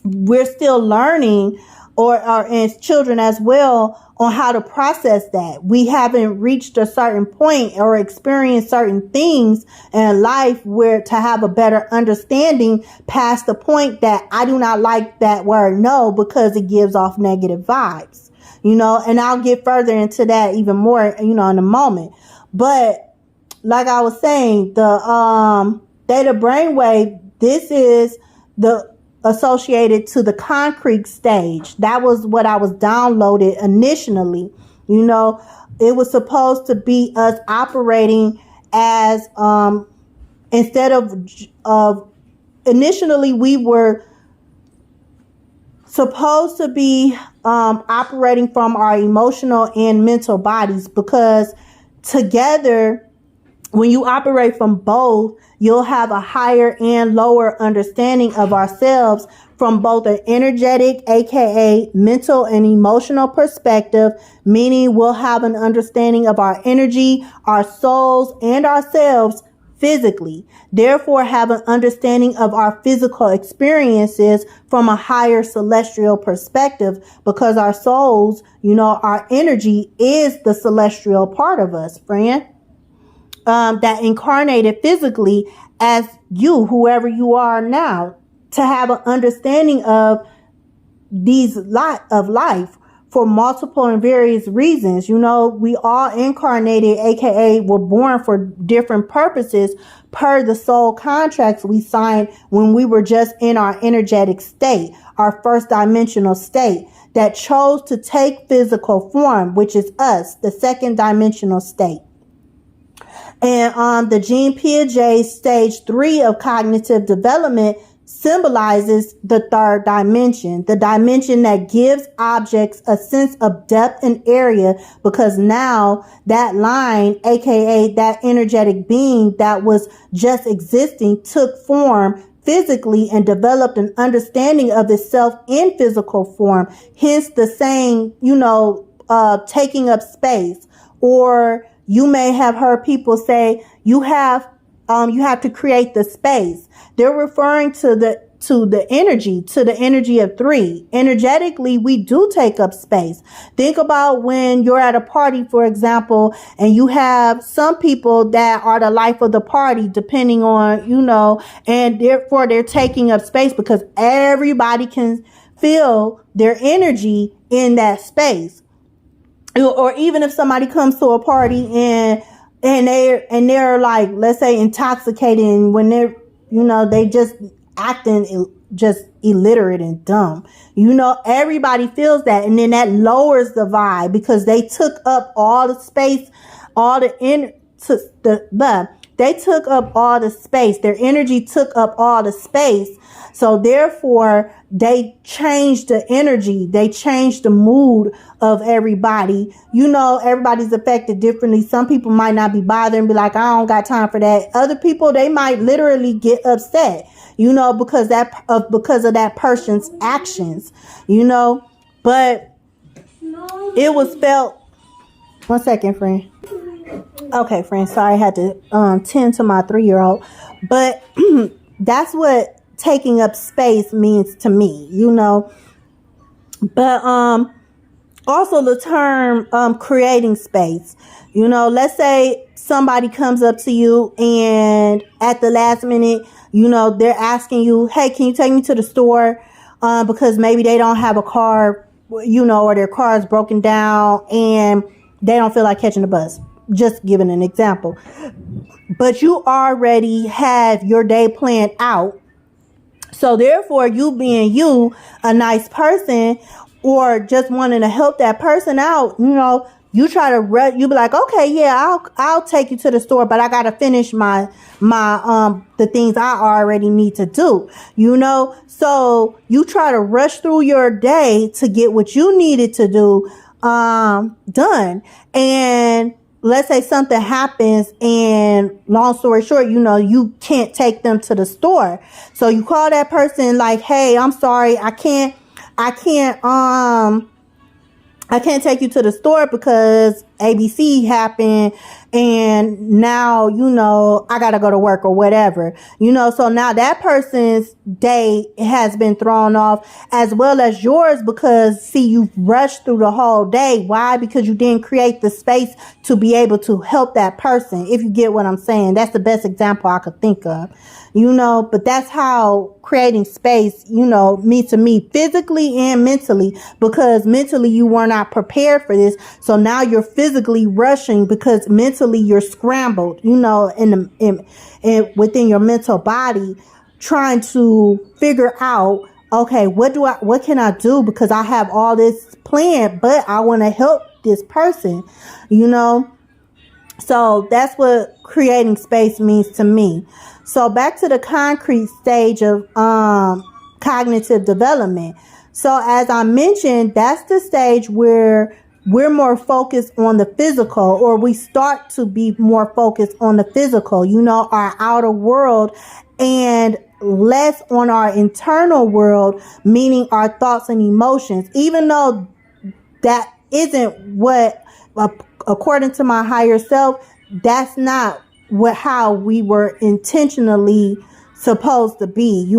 we're still learning, or as children as well, on how to process that. We haven't reached a certain point or experienced certain things in life where to have a better understanding past the point that I do not like that word no, because it gives off negative vibes, and I'll get further into that even more, in a moment. But like I was saying, the theta brainwave, this is associated to the concrete stage. That was what I was downloaded initially. It was supposed to be us operating as, instead of initially we were supposed to be operating from our emotional and mental bodies, because together, when you operate from both, you'll have a higher and lower understanding of ourselves from both an energetic, aka mental and emotional perspective, meaning we'll have an understanding of our energy, our souls, and ourselves physically. Therefore, have an understanding of our physical experiences from a higher celestial perspective, because our souls, our energy is the celestial part of us, friend. That incarnated physically as you, whoever you are now, to have an understanding of these lot of life for multiple and various reasons. We all incarnated, aka were born for different purposes per the soul contracts we signed when we were just in our energetic state, our first dimensional state that chose to take physical form, which is us, the second dimensional state. And the Jean Piaget stage 3 of cognitive development symbolizes the third dimension, the dimension that gives objects a sense of depth and area, because now that line, aka that energetic being that was just existing, took form physically and developed an understanding of itself in physical form. Hence the saying, taking up space. Or you may have heard people say you have to create the space. They're referring to the energy of 3. Energetically, we do take up space. Think about when you're at a party, for example, and you have some people that are the life of the party, depending on, and therefore they're taking up space because everybody can feel their energy in that space. Or even if somebody comes to a party and they're like, let's say, intoxicated, and when they're, they just acting just illiterate and dumb. Everybody feels that, and then that lowers the vibe because they took up all the space, they took up all the space. Their energy took up all the space. So therefore, they changed the energy. They changed the mood of everybody. Everybody's affected differently. Some people might not be bothered and be like, I don't got time for that. Other people, they might literally get upset, because of that person's actions, but it was felt. 1 second, friend. Okay, friend. Sorry, I had to tend to my 3-year-old, but that's what taking up space means to me, but also the term creating space. Let's say somebody comes up to you and at the last minute, they're asking you, hey, can you take me to the store? Because maybe they don't have a car, or their car is broken down and they don't feel like catching the bus. Just giving an example. But you already have your day planned out. So therefore, you being a nice person, or just wanting to help that person out, you try to you be like, okay, yeah, I'll take you to the store, but I gotta finish my the things I already need to do, So you try to rush through your day to get what you needed to do done. And let's say something happens, and long story short, you can't take them to the store. So you call that person like, hey, I'm sorry, I can't take you to the store because ABC happened, and now, I gotta go to work or whatever, so now that person's day has been thrown off as well as yours because see, you've rushed through the whole day. Why? Because you didn't create the space to be able to help that person. If you get what I'm saying, that's the best example I could think of, but that's how creating space, means to me, physically and mentally, because mentally you were not prepared for this. So now you're physically rushing because mentally you're scrambled, in within your mental body, trying to figure out, okay, what can I do? Because I have all this planned, but I want to help this person, So that's what creating space means to me. So back to the concrete stage of cognitive development. So as I mentioned, that's the stage where we're more focused on the physical, or we start to be more focused on the physical, our outer world, and less on our internal world, meaning our thoughts and emotions, even though that isn't what, according to my higher self, that's not how we were intentionally supposed to be,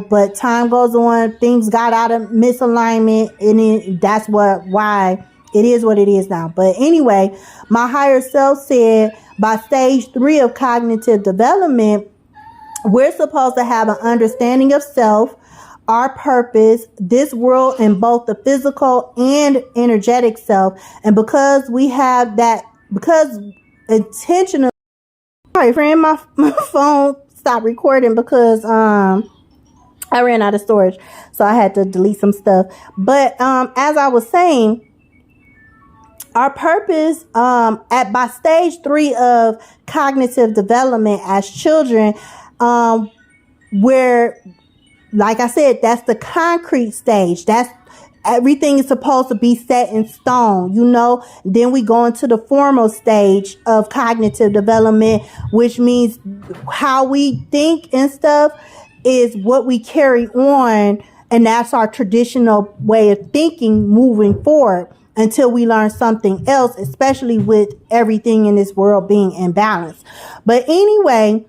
but time goes on, things got out of misalignment, and that's why it is what it is now. But anyway, my higher self said by stage 3 of cognitive development, we're supposed to have an understanding of self, our purpose, this world, in both the physical and energetic self. And because we have that, because intentionally, sorry, friend, my phone stopped recording because I ran out of storage, so I had to delete some stuff. But as I was saying, our purpose by stage 3 of cognitive development as children, where, like I said, that's the concrete stage. That's everything is supposed to be set in stone, Then we go into the formal stage of cognitive development, which means how we think and stuff is what we carry on. And that's our traditional way of thinking moving forward. until we learn something else, especially with everything in this world being imbalanced. But anyway,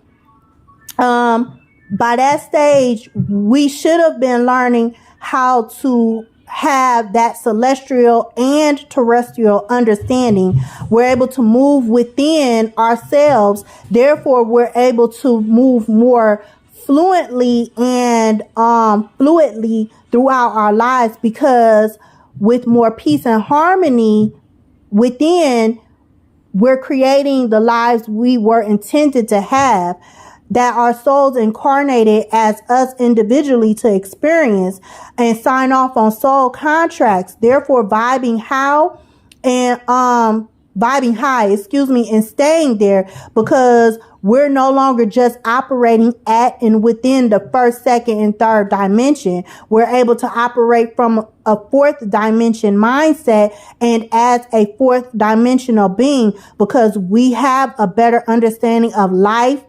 by that stage, we should have been learning how to have that celestial and terrestrial understanding. We're able to move within ourselves. Therefore, we're able to move more fluently and fluidly throughout our lives, because with more peace and harmony within, we're creating the lives we were intended to have, that our souls incarnated as us individually to experience and sign off on soul contracts. Therefore, vibing high, and staying there, because we're no longer just operating at and within the first, second, and third dimension. We're able to operate from a fourth dimension mindset and as a fourth dimensional being, because we have a better understanding of life,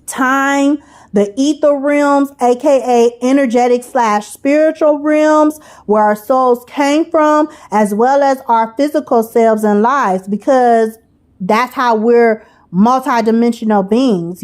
time, the ether realms, aka energetic/spiritual realms, where our souls came from, as well as our physical selves and lives, because that's how we're multidimensional beings.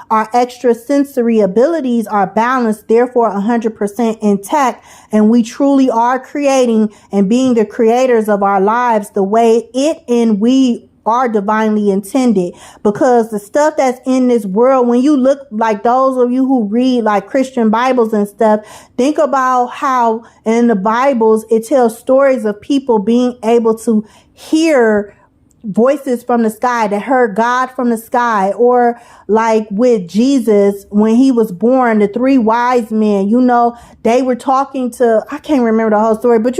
Our extrasensory abilities are balanced, therefore 100% intact, and we truly are creating and being the creators of our lives the way we are divinely intended. Because the stuff that's in this world, when you look, like those of you who read like Christian Bibles and stuff, think about how in the Bibles it tells stories of people being able to hear voices from the sky, that heard God from the sky, or like with Jesus when he was born, the three wise men, they were talking to, I can't remember the whole story, but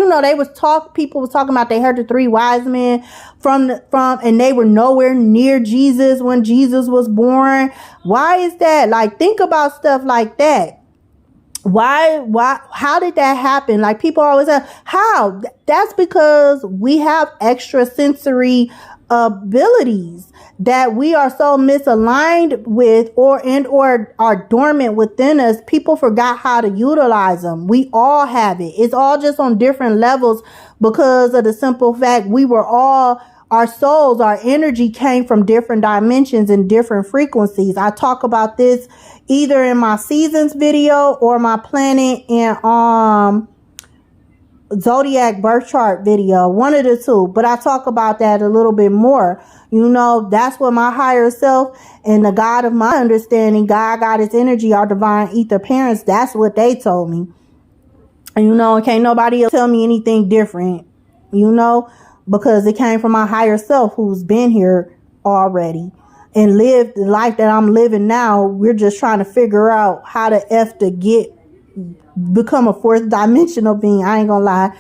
people was talking about they heard the three wise men and they were nowhere near Jesus when Jesus was born. Why is that? Like, think about stuff like that. How did that happen? Like, people always ask, how? That's because we have extrasensory abilities that we are so misaligned with, or are dormant within us. People forgot how to utilize them. We all have it. It's all just on different levels, because of the simple fact our souls, our energy came from different dimensions and different frequencies. I talk about this either in my seasons video or my planet and zodiac birth chart video, one of the two, but I talk about that a little bit more. That's what my higher self and the God of my understanding, God, Goddess energy, our divine ether parents, that's what they told me. And can't nobody else tell me anything different, because it came from my higher self, who's been here already and lived the life that I'm living now. We're just trying to figure out how to become a fourth dimensional being. I ain't gonna lie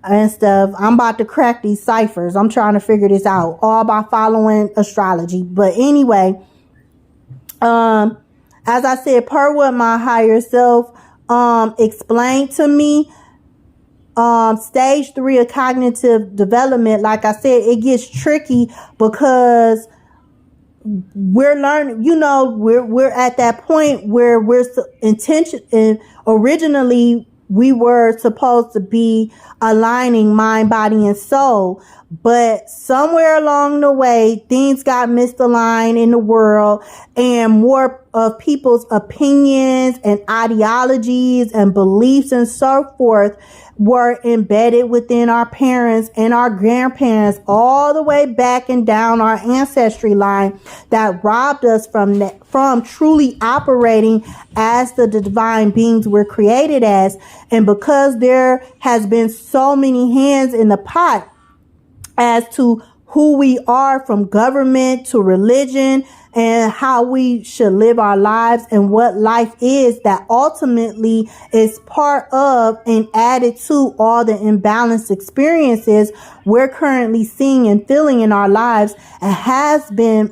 and stuff. I'm about to crack these ciphers. I'm trying to figure this out, all by following astrology. But anyway, as I said, per what my higher self explained to me, stage 3 of cognitive development, like I said, it gets tricky because we're learning, we're at that point where originally we were supposed to be aligning mind, body, and soul. But somewhere along the way, things got misaligned in the world, and more of people's opinions and ideologies and beliefs and so forth were embedded within our parents and our grandparents, all the way back and down our ancestry line, that robbed us from truly operating as the divine beings we're created as. And because there has been so many hands in the pot as to who we are, from government to religion, and how we should live our lives and what life is, that ultimately is part of and added to all the imbalanced experiences we're currently seeing and feeling in our lives, and has been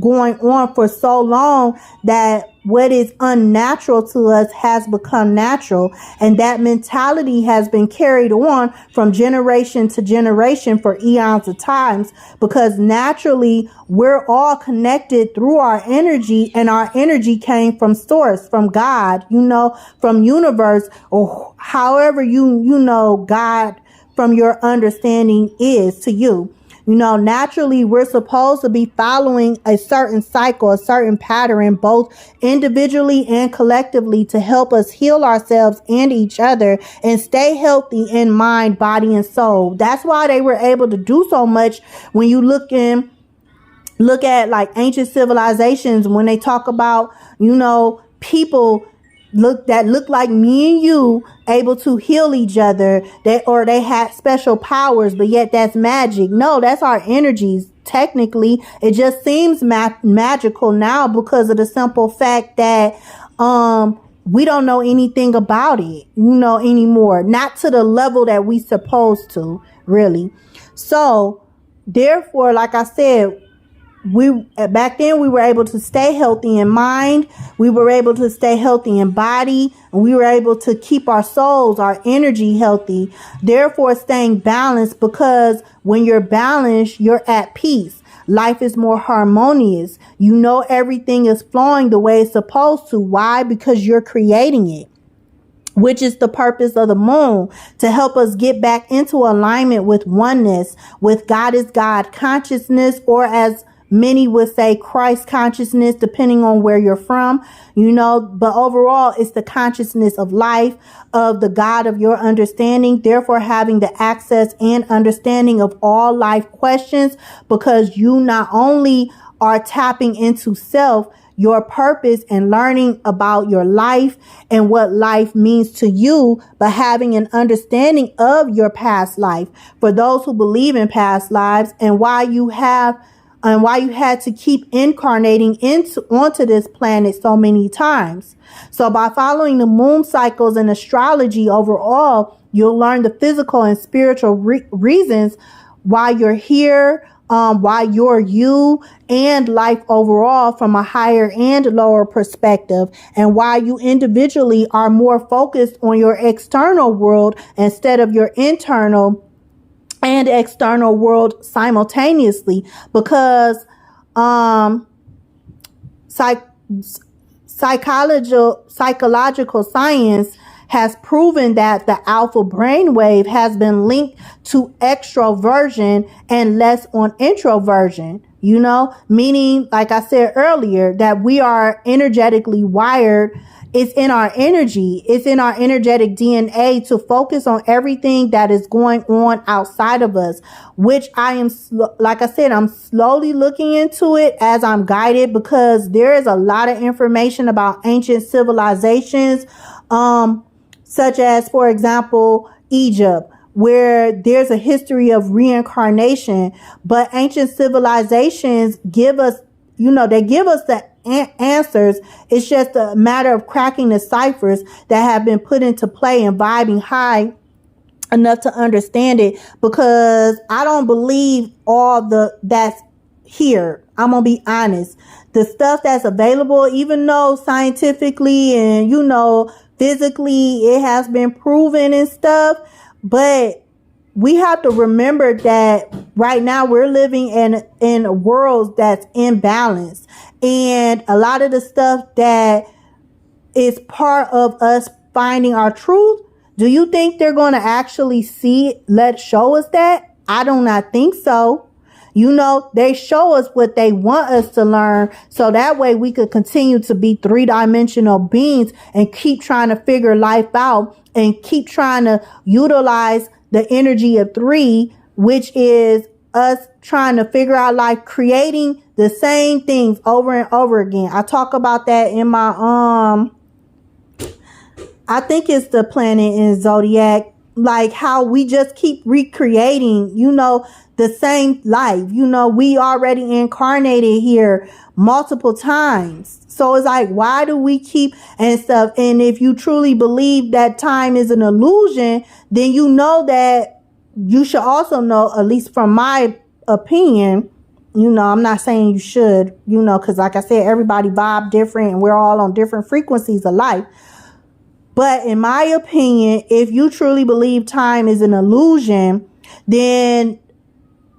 going on for so long that what is unnatural to us has become natural. And that mentality has been carried on from generation to generation for eons of times, because naturally we're all connected through our energy, and our energy came from source, from God, from universe, or however God from your understanding is to you. You know, naturally, we're supposed to be following a certain cycle, a certain pattern, both individually and collectively, to help us heal ourselves and each other and stay healthy in mind, body, and soul. That's why they were able to do so much. When you look at like ancient civilizations, when they talk about, you know, people look like me and you able to heal each other, they had special powers, but yet that's magic. No, that's our energies. Technically, it just seems magical now because of the simple fact that we don't know anything about it, you know, anymore. Not to the level that we supposed to, really. So therefore, like I said, back then we were able to stay healthy in mind, we were able to stay healthy in body, and we were able to keep our souls, our energy healthy, therefore staying balanced, because when you're balanced, you're at peace. Life is more harmonious. You know, everything is flowing the way it's supposed to. Why? Because you're creating it, which is the purpose of the moon, to help us get back into alignment with oneness, with God is God consciousness, or as many would say, Christ consciousness, depending on where you're from, you know, but overall, it's the consciousness of life, of the God of your understanding, therefore having the access and understanding of all life questions, because you not only are tapping into self, your purpose, and learning about your life and what life means to you, but having an understanding of your past life for those who believe in past lives, and why you had to keep incarnating onto this planet so many times. So by following the moon cycles and astrology overall, you'll learn the physical and spiritual reasons why you're here, why you're you, and life overall from a higher and lower perspective, and why you individually are more focused on your external world instead of your internal and external world simultaneously, because psychological science has proven that the alpha brainwave has been linked to extroversion and less on introversion, you know, meaning, like I said earlier, that we are energetically wired. It's in our energy. It's in our energetic DNA to focus on everything that is going on outside of us, which I am, like I said, I'm slowly looking into it as I'm guided, because there is a lot of information about ancient civilizations, such as, for example, Egypt, where there's a history of reincarnation, but ancient civilizations give us, you know, they give us the answers. It's just a matter of cracking the ciphers that have been put into play and vibing high enough to understand it, because I don't believe all that's here. I'm gonna be honest. The stuff that's available, even though scientifically and, you know, physically it has been proven and stuff, but we have to remember that right now we're living in a world that's imbalanced. And a lot of the stuff that is part of us finding our truth, do you think they're going to actually show us that? I do not think so. You know, they show us what they want us to learn, so that way we could continue to be three-dimensional beings and keep trying to figure life out and keep trying to utilize the energy of three, which is us trying to figure out life, creating the same things over and over again. I talk about that in my, I think it's the planet in Zodiac, like how we just keep recreating, you know, the same life. You know, we already incarnated here multiple times. So it's like, why do we keep and stuff? And if you truly believe that time is an illusion, then you know that you should also know, at least from my opinion, you know, I'm not saying you should, you know, because like I said, everybody vibe different and we're all on different frequencies of life. But in my opinion, if you truly believe time is an illusion, then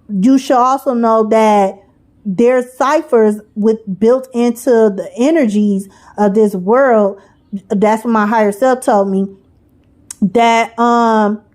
you should also know that there's ciphers built into the energies of this world. That's what my higher self told me, that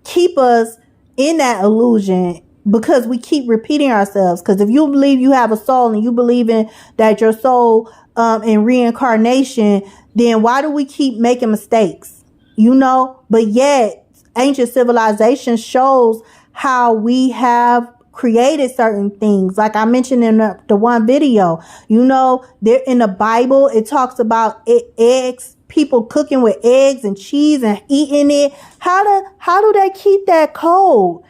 keep us in that illusion because we keep repeating ourselves. Because if you believe you have a soul and you believe in that your soul in reincarnation, then why do we keep making mistakes? But yet ancient civilization shows how we have created certain things. Like I mentioned in the one video, there in the Bible, it talks about eggs, people cooking with eggs and cheese and eating it. How do they keep that code?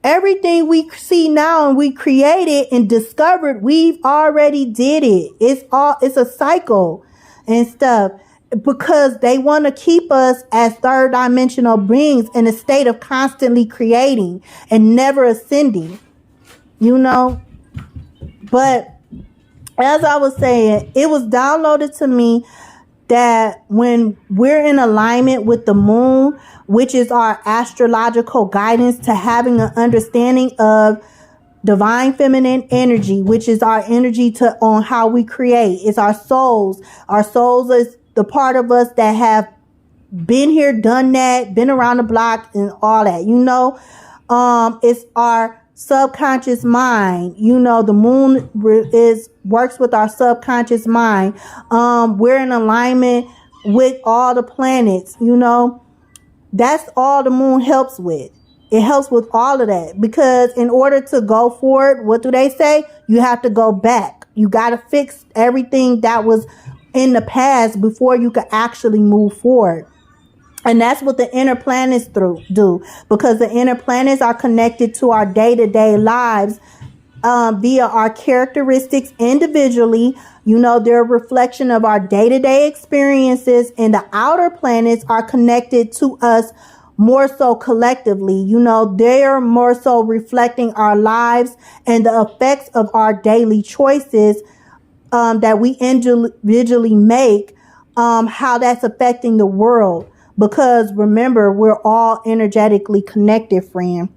Everything we see now and we created and discovered, we've already did it. It's a cycle and stuff, because they want to keep us as third dimensional beings in a state of constantly creating and never ascending, But as I was saying, it was downloaded to me that when we're in alignment with the moon, which is our astrological guidance to having an understanding of divine feminine energy, which is our energy on how we create. It's our souls. Our souls is the part of us that have been here, done that, been around the block and all that, it's our subconscious mind. The moon works with our subconscious mind. We're in alignment with all the planets. That's all the moon helps with. It helps with all of that, because in order to go forward, what do they say? You have to go back. You got to fix everything that was in the past before you could actually move forward. And that's what the inner planets do, because the inner planets are connected to our day-to-day lives via our characteristics individually. They're a reflection of our day-to-day experiences, and the outer planets are connected to us more so collectively. They're more so reflecting our lives and the effects of our daily choices that we individually make, how that's affecting the world. Because remember, we're all energetically connected, friend.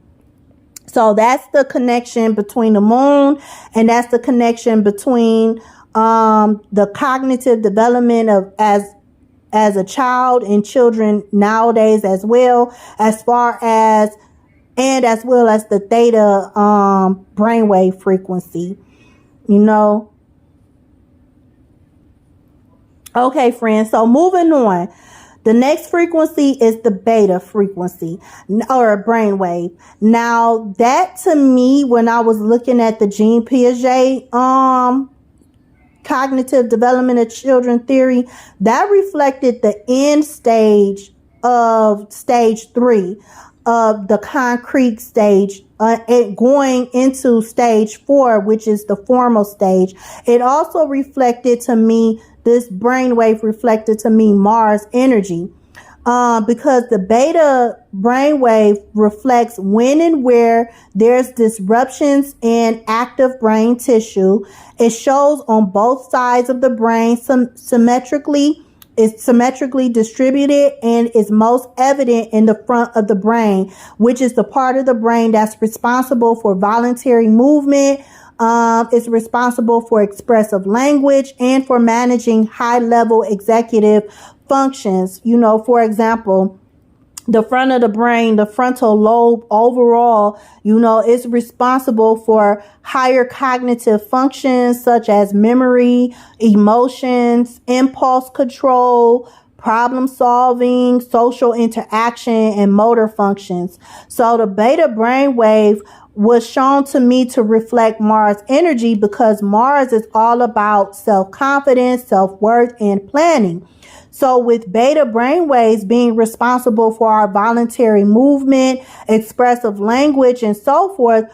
So that's the connection between the moon, and that's the connection between the cognitive development of as a child and children nowadays, as well as the theta brainwave frequency. Okay, friends. So moving on. The next frequency is the beta frequency, or brainwave. Now, that to me, when I was looking at the Jean Piaget cognitive development of children theory, that reflected the end stage of stage 3 of the concrete stage, going into stage 4, which is the formal stage. It also reflected to me, this brainwave reflected to me Mars energy, because the beta brainwave reflects when and where there's disruptions in active brain tissue. It shows on both sides of the brain symmetrically. It's symmetrically distributed and is most evident in the front of the brain, which is the part of the brain that's responsible for voluntary movement. It's responsible for expressive language and for managing high-level executive functions. For example, the front of the brain, the frontal lobe overall, is responsible for higher cognitive functions such as memory, emotions, impulse control, problem solving, social interaction, and motor functions. So the beta brainwave was shown to me to reflect Mars energy, because Mars is all about self-confidence, self-worth, and planning. So with beta brainwaves being responsible for our voluntary movement, expressive language, and so forth,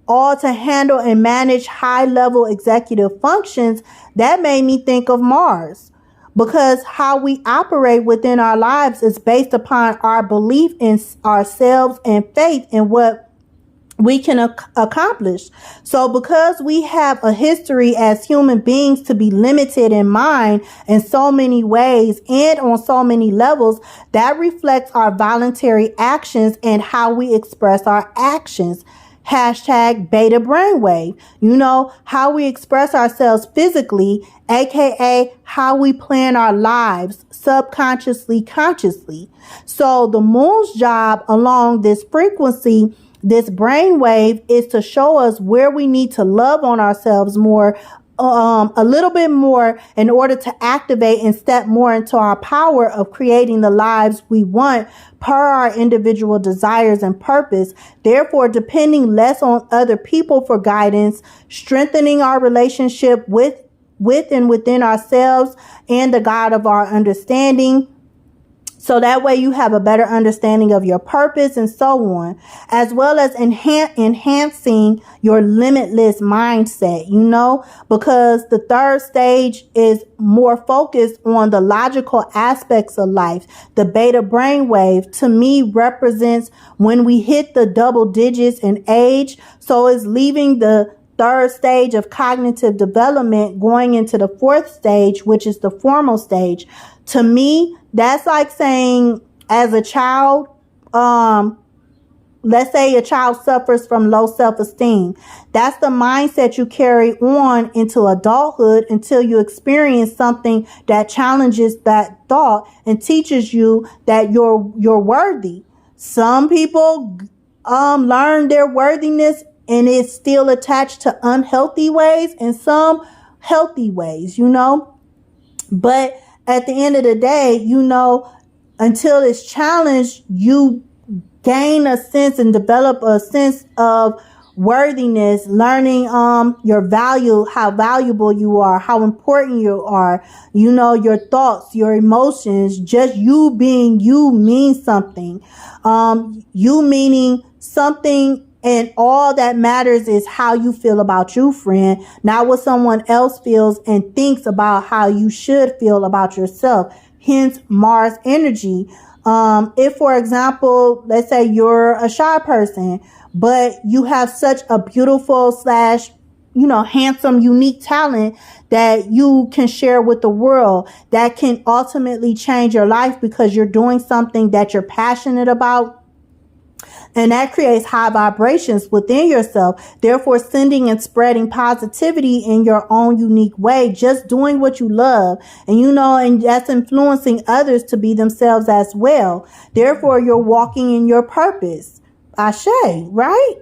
all to handle and manage high-level executive functions, that made me think of Mars. Because how we operate within our lives is based upon our belief in ourselves and faith in what we can accomplish. So because we have a history as human beings to be limited in mind in so many ways and on so many levels, that reflects our voluntary actions and how we express our actions. Hashtag beta brainwave. How we express ourselves physically, aka how we plan our lives subconsciously, consciously. So the moon's job along this frequency This brainwave is to show us where we need to love on ourselves more, a little bit more, in order to activate and step more into our power of creating the lives we want per our individual desires and purpose. Therefore, depending less on other people for guidance, strengthening our relationship with and within ourselves and the God of our understanding. So that way you have a better understanding of your purpose and so on, as well as enhancing your limitless mindset, because the third stage is more focused on the logical aspects of life. The beta brainwave, to me, represents when we hit the double digits in age. So it's leaving the third stage of cognitive development, going into the fourth stage, which is the formal stage. To me, that's like saying, as a child, let's say a child suffers from low self-esteem. That's the mindset you carry on into adulthood until you experience something that challenges that thought and teaches you that you're worthy. Some people learn their worthiness and it's still attached to unhealthy ways, and some healthy ways, But at the end of the day, until it's challenged, you gain a sense and develop a sense of worthiness, learning your value, how valuable you are, how important you are, your thoughts, your emotions, just you being you means something. You meaning something, and all that matters is how you feel about you, friend, not what someone else feels and thinks about how you should feel about yourself. Hence Mars energy. If, for example, let's say you're a shy person, but you have such a beautiful / handsome, unique talent that you can share with the world, that can ultimately change your life because you're doing something that you're passionate about. And that creates high vibrations within yourself, therefore sending and spreading positivity in your own unique way, just doing what you love. And and that's influencing others to be themselves as well. Therefore, you're walking in your purpose. Ashe, right?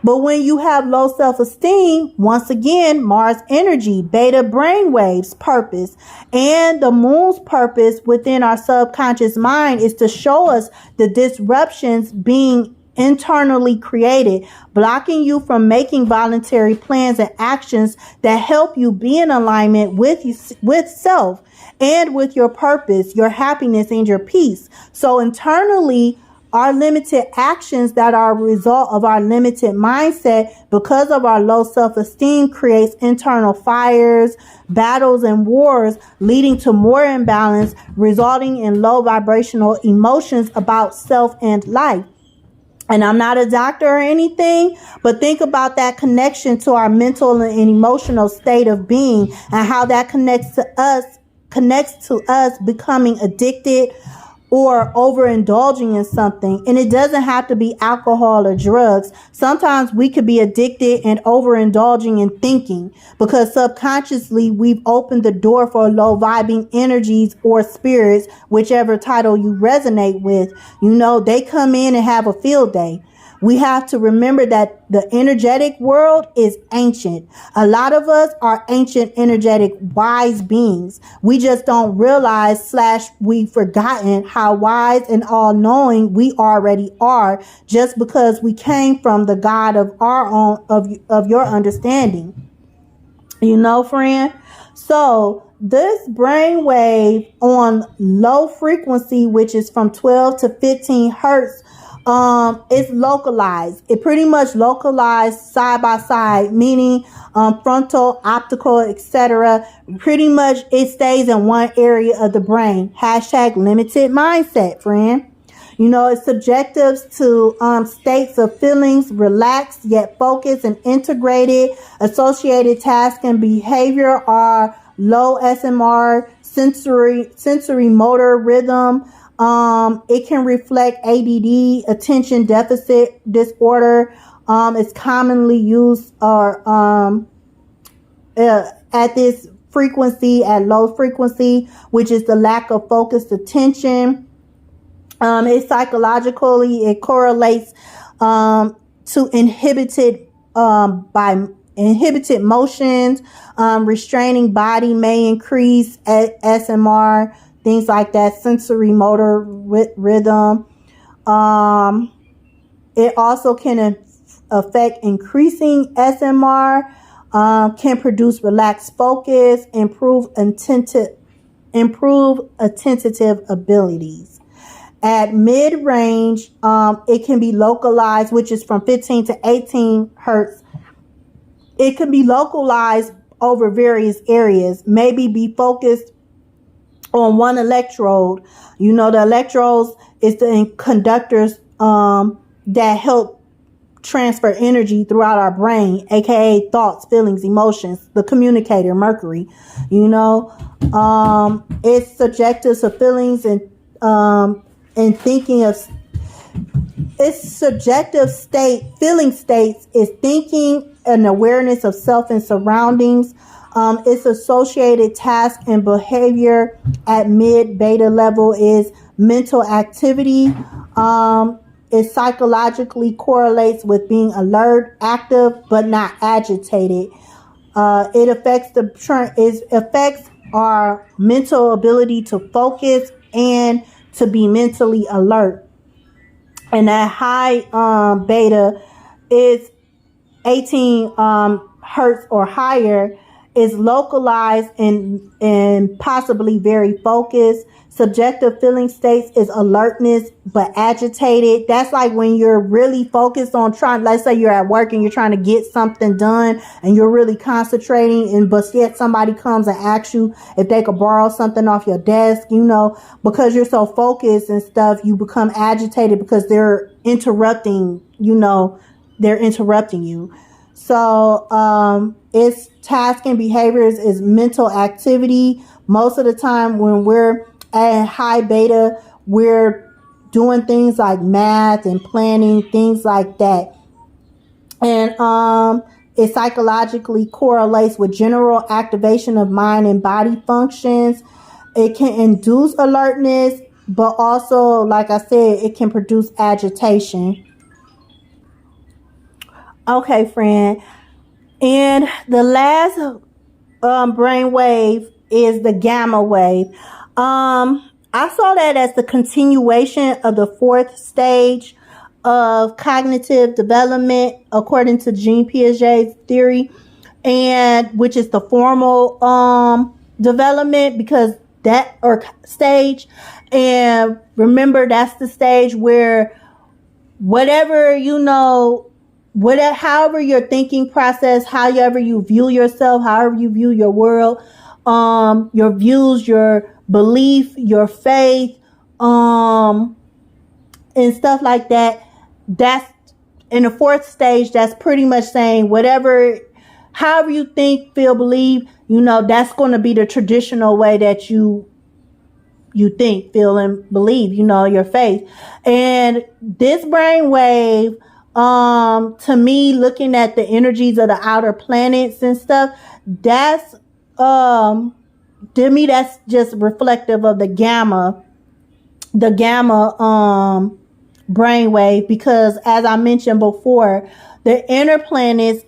But when you have low self-esteem, once again, Mars energy, beta brainwaves, purpose, and the moon's purpose within our subconscious mind is to show us the disruptions being internally created, blocking you from making voluntary plans and actions that help you be in alignment with self and with your purpose, your happiness, and your peace. So internally, our limited actions that are a result of our limited mindset because of our low self-esteem creates internal fires, battles, and wars, leading to more imbalance, resulting in low vibrational emotions about self and life. And I'm not a doctor or anything, but think about that connection to our mental and emotional state of being and how that connects to us becoming addicted or overindulging in something. And it doesn't have to be alcohol or drugs. Sometimes we could be addicted and overindulging in thinking because subconsciously we've opened the door for low vibing energies or spirits, whichever title you resonate with. They come in and have a field day. We have to remember that the energetic world is ancient. A lot of us are ancient, energetic, wise beings. We just don't realize / we've forgotten how wise and all-knowing we already are, just because we came from the God of our own, of your understanding. Friend? So this brainwave on low frequency, which is from 12 to 15 hertz, it's localized. It pretty much localized side by side, meaning frontal, optical, etc. Pretty much it stays in one area of the brain. #limited mindset, friend. It's subjective to states of feelings, relaxed yet focused and integrated. Associated tasks and behavior are low SMR, sensory motor rhythm. It can reflect ADD, attention deficit disorder. It's commonly used at this frequency, at low frequency, which is the lack of focused attention. It psychologically, it correlates to inhibited by inhibited motions, restraining body may increase SMR, things like that, sensory motor rhythm. It also can affect increasing SMR, can produce relaxed focus, improve attentive abilities. At mid-range, it can be localized, which is from 15 to 18 hertz. It can be localized over various areas, maybe be focused on one electrode. You know, the electrodes is the conductors that help transfer energy throughout our brain, aka thoughts, feelings, emotions, the communicator, Mercury. You know, it's subjective to feelings and thinking of its subjective feeling states is thinking and awareness of self and surroundings. Its associated task and behavior at mid-beta level is mental activity. It psychologically correlates with being alert, active, but not agitated. It affects our mental ability to focus and to be mentally alert. And that high beta is 18 hertz or higher, is localized and possibly very focused. Subjective feeling states is alertness but agitated. That's like when you're really focused on let's say you're at work and you're trying to get something done and you're really concentrating, but yet somebody comes and asks you if they could borrow something off your desk, you know, because you're so focused and stuff, you become agitated because they're interrupting you. So its task and behaviors is mental activity. Most of the time when we're at high beta, we're doing things like math and planning, things like that. And it psychologically correlates with general activation of mind and body functions. It can induce alertness, but also, like I said, it can produce agitation. Okay, friend. And the last brain wave is the gamma wave. I saw that as the continuation of the fourth stage of cognitive development, according to Jean Piaget's theory, and which is the formal development, because that or stage. And remember, that's the stage where whatever however your thinking process, however you view yourself, however you view your world, your views, your belief, your faith, and stuff like that. That's in the fourth stage. That's pretty much saying however you think, feel, believe, that's going to be the traditional way that you think, feel, and believe, your faith. And this brain wave, to me, looking at the energies of the outer planets and stuff, that's to me, that's just reflective of the gamma brainwave, because as I mentioned before, the inner planets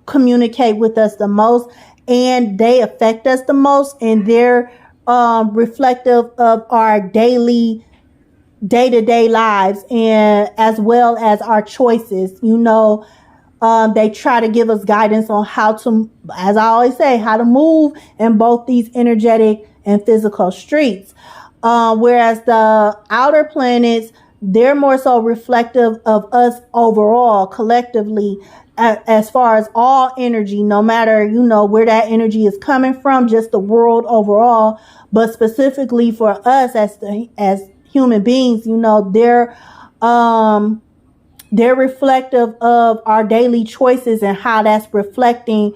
communicate with us the most, and they affect us the most, and they're reflective of our daily day-to-day lives, and as well as our choices. They try to give us guidance on how to, as I always say, how to move in both these energetic and physical streets. Whereas the outer planets, they're more so reflective of us overall, collectively, as far as all energy, no matter, where that energy is coming from, just the world overall. But specifically for us as human beings, they're reflective of our daily choices and how that's reflecting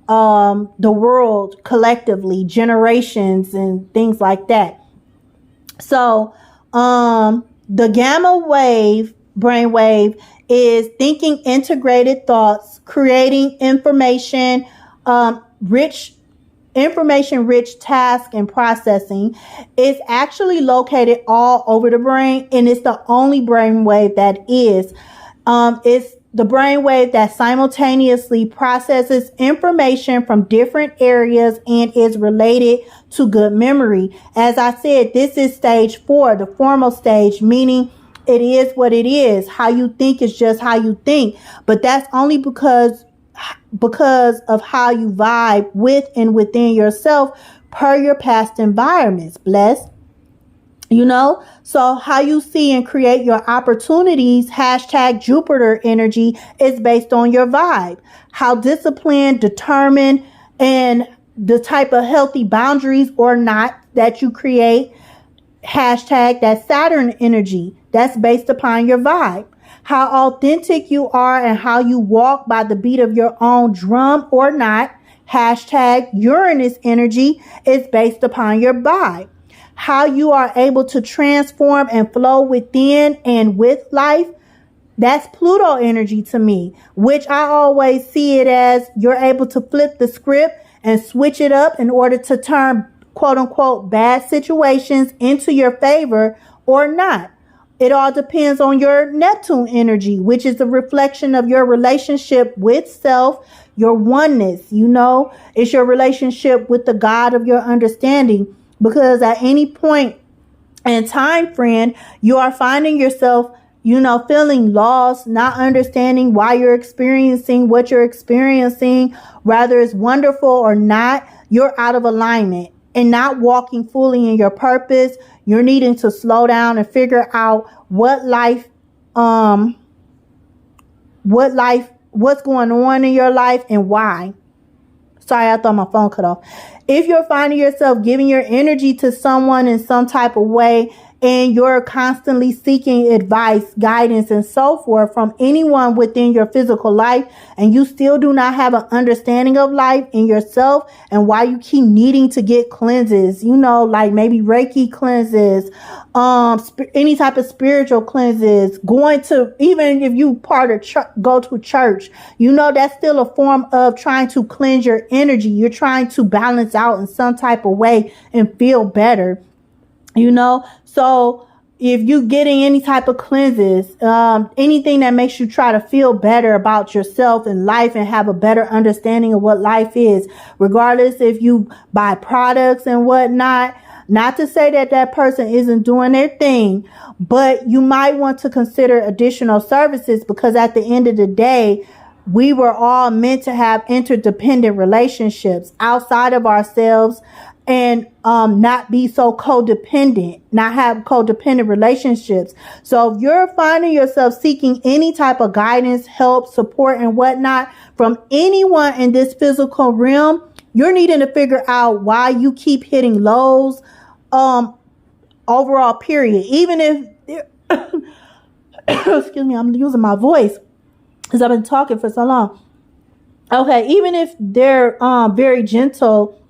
the world collectively, generations and things like that. So the gamma wave, brainwave, is thinking integrated thoughts, creating information rich task and processing. It's actually located all over the brain, and it's the only brain wave that is. It's the brainwave that simultaneously processes information from different areas and is related to good memory. As I said, this is stage 4, the formal stage, meaning it is what it is. How you think is just how you think. But that's only because of how you vibe with and within yourself per your past environments. Bless. So how you see and create your opportunities, #Jupiter energy, is based on your vibe. How disciplined, determined, and the type of healthy boundaries or not that you create, that Saturn energy, that's based upon your vibe. How authentic you are and how you walk by the beat of your own drum or not, #Uranus energy, is based upon your vibe. How you are able to transform and flow within and with life, that's Pluto energy to me, which I always see it as you're able to flip the script and switch it up in order to turn quote unquote bad situations into your favor or not. It all depends on your Neptune energy, which is a reflection of your relationship with self, your oneness. It's your relationship with the God of your understanding. Because at any point in time, friend, you are finding yourself, feeling lost, not understanding why you're experiencing what you're experiencing, whether it's wonderful or not. You're out of alignment and not walking fully in your purpose. You're needing to slow down and figure out what's going on in your life and why. Sorry, I thought my phone cut off. If you're finding yourself giving your energy to someone in some type of way and you're constantly seeking advice, guidance, and so forth from anyone within your physical life, and you still do not have an understanding of life in yourself and why you keep needing to get cleanses, like maybe Reiki cleanses, any type of spiritual cleanses, going to, even if you go to church, that's still a form of trying to cleanse your energy. You're trying to balance out in some type of way and feel better. So if you're getting any type of cleanses, anything that makes you try to feel better about yourself and life and have a better understanding of what life is, regardless if you buy products and whatnot, not to say that person isn't doing their thing, but you might want to consider additional services, because at the end of the day, we were all meant to have interdependent relationships outside of ourselves, and not be so codependent, not have codependent relationships. So if you're finding yourself seeking any type of guidance, help, support, and whatnot from anyone in this physical realm, you're needing to figure out why you keep hitting lows, overall period. Even if, excuse me, I'm using my voice because I've been talking for so long. Okay, even if they're very gentle,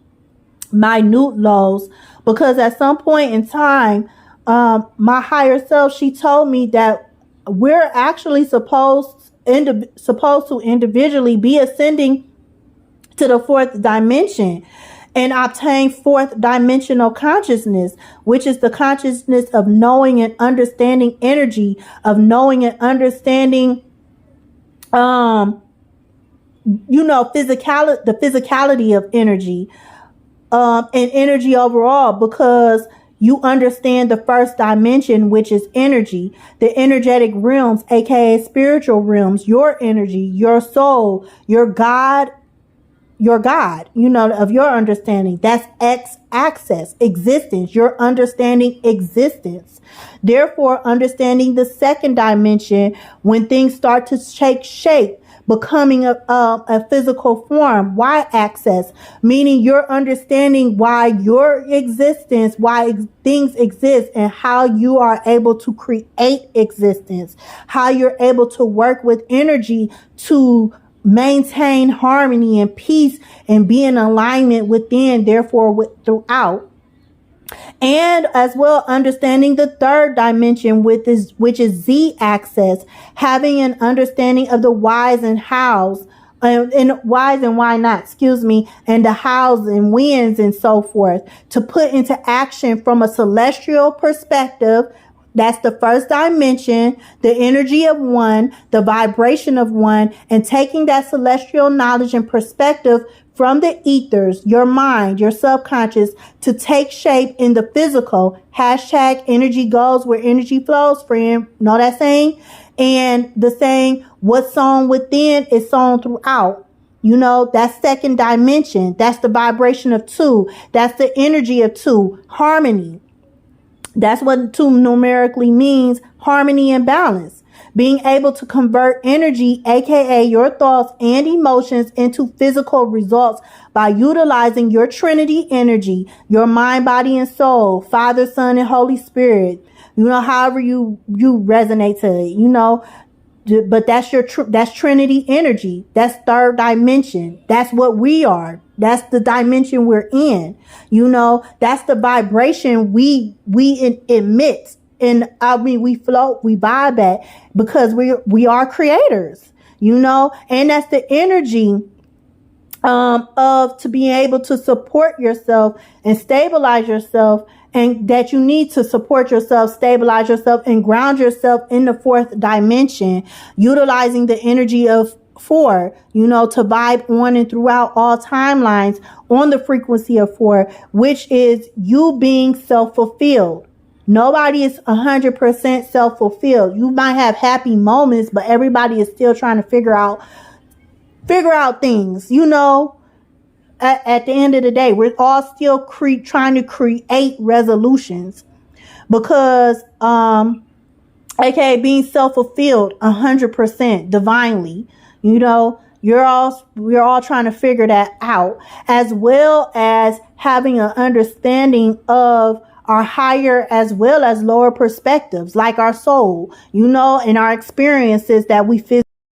minute lows, because at some point in time, my higher self, she told me that we're actually supposed to individually be ascending to the 4th dimension and obtain 4th dimensional consciousness, which is the consciousness of knowing and understanding energy, of knowing and understanding the physicality of energy, and energy overall, because you understand the 1st dimension, which is energy, the energetic realms, aka spiritual realms, your energy, your soul, your God, of your understanding. That's X-axis, existence. You're understanding existence. Therefore, understanding the 2nd dimension, when things start to take shape, becoming a physical form, Y-axis, meaning you're understanding why your existence, why things exist, and how you are able to create existence, how you're able to work with energy to maintain harmony and peace and be in alignment within, therefore throughout. And as well, understanding the 3rd dimension, which is Z-axis, having an understanding of the whys and hows, and whys and why not, and the hows and whens and so forth, to put into action from a celestial perspective, That's the first dimension, the energy of one, the vibration of one, and taking that celestial knowledge and perspective from the ethers, your mind, your subconscious, to take shape in the physical. Hashtag energy goes where energy flows, friend. Know that saying? And the saying, what's sown within is sown throughout. You know, that's second dimension. That's the vibration of two. That's the energy of two. Harmony. That's what two numerically means, harmony and balance. Being able to convert energy, aka your thoughts and emotions, into physical results by utilizing your Trinity energy, your mind, body, and soul, Father, Son, and Holy Spirit. You know, however you resonate to it, you know. But that's that's Trinity energy. That's third dimension. That's what we are. That's the dimension we're in. You know, that's the vibration we emit. And we float, we vibe at, because we are creators, you know, and that's the energy of to be able to support yourself and stabilize yourself, and that you need to support yourself, stabilize yourself, and ground yourself in the fourth dimension, utilizing the energy of 4, you know, to vibe on and throughout all timelines on the frequency of 4, which is you being self-fulfilled. Nobody is 100% self-fulfilled. You might have happy moments, but everybody is still trying to figure out things, you know. At the end of the day, we're all still trying to create resolutions, because aka being self-fulfilled 100% divinely, you know, we're all trying to figure that out, as well as having an understanding of our higher as well as lower perspectives, like our soul, you know, and our experiences that we physically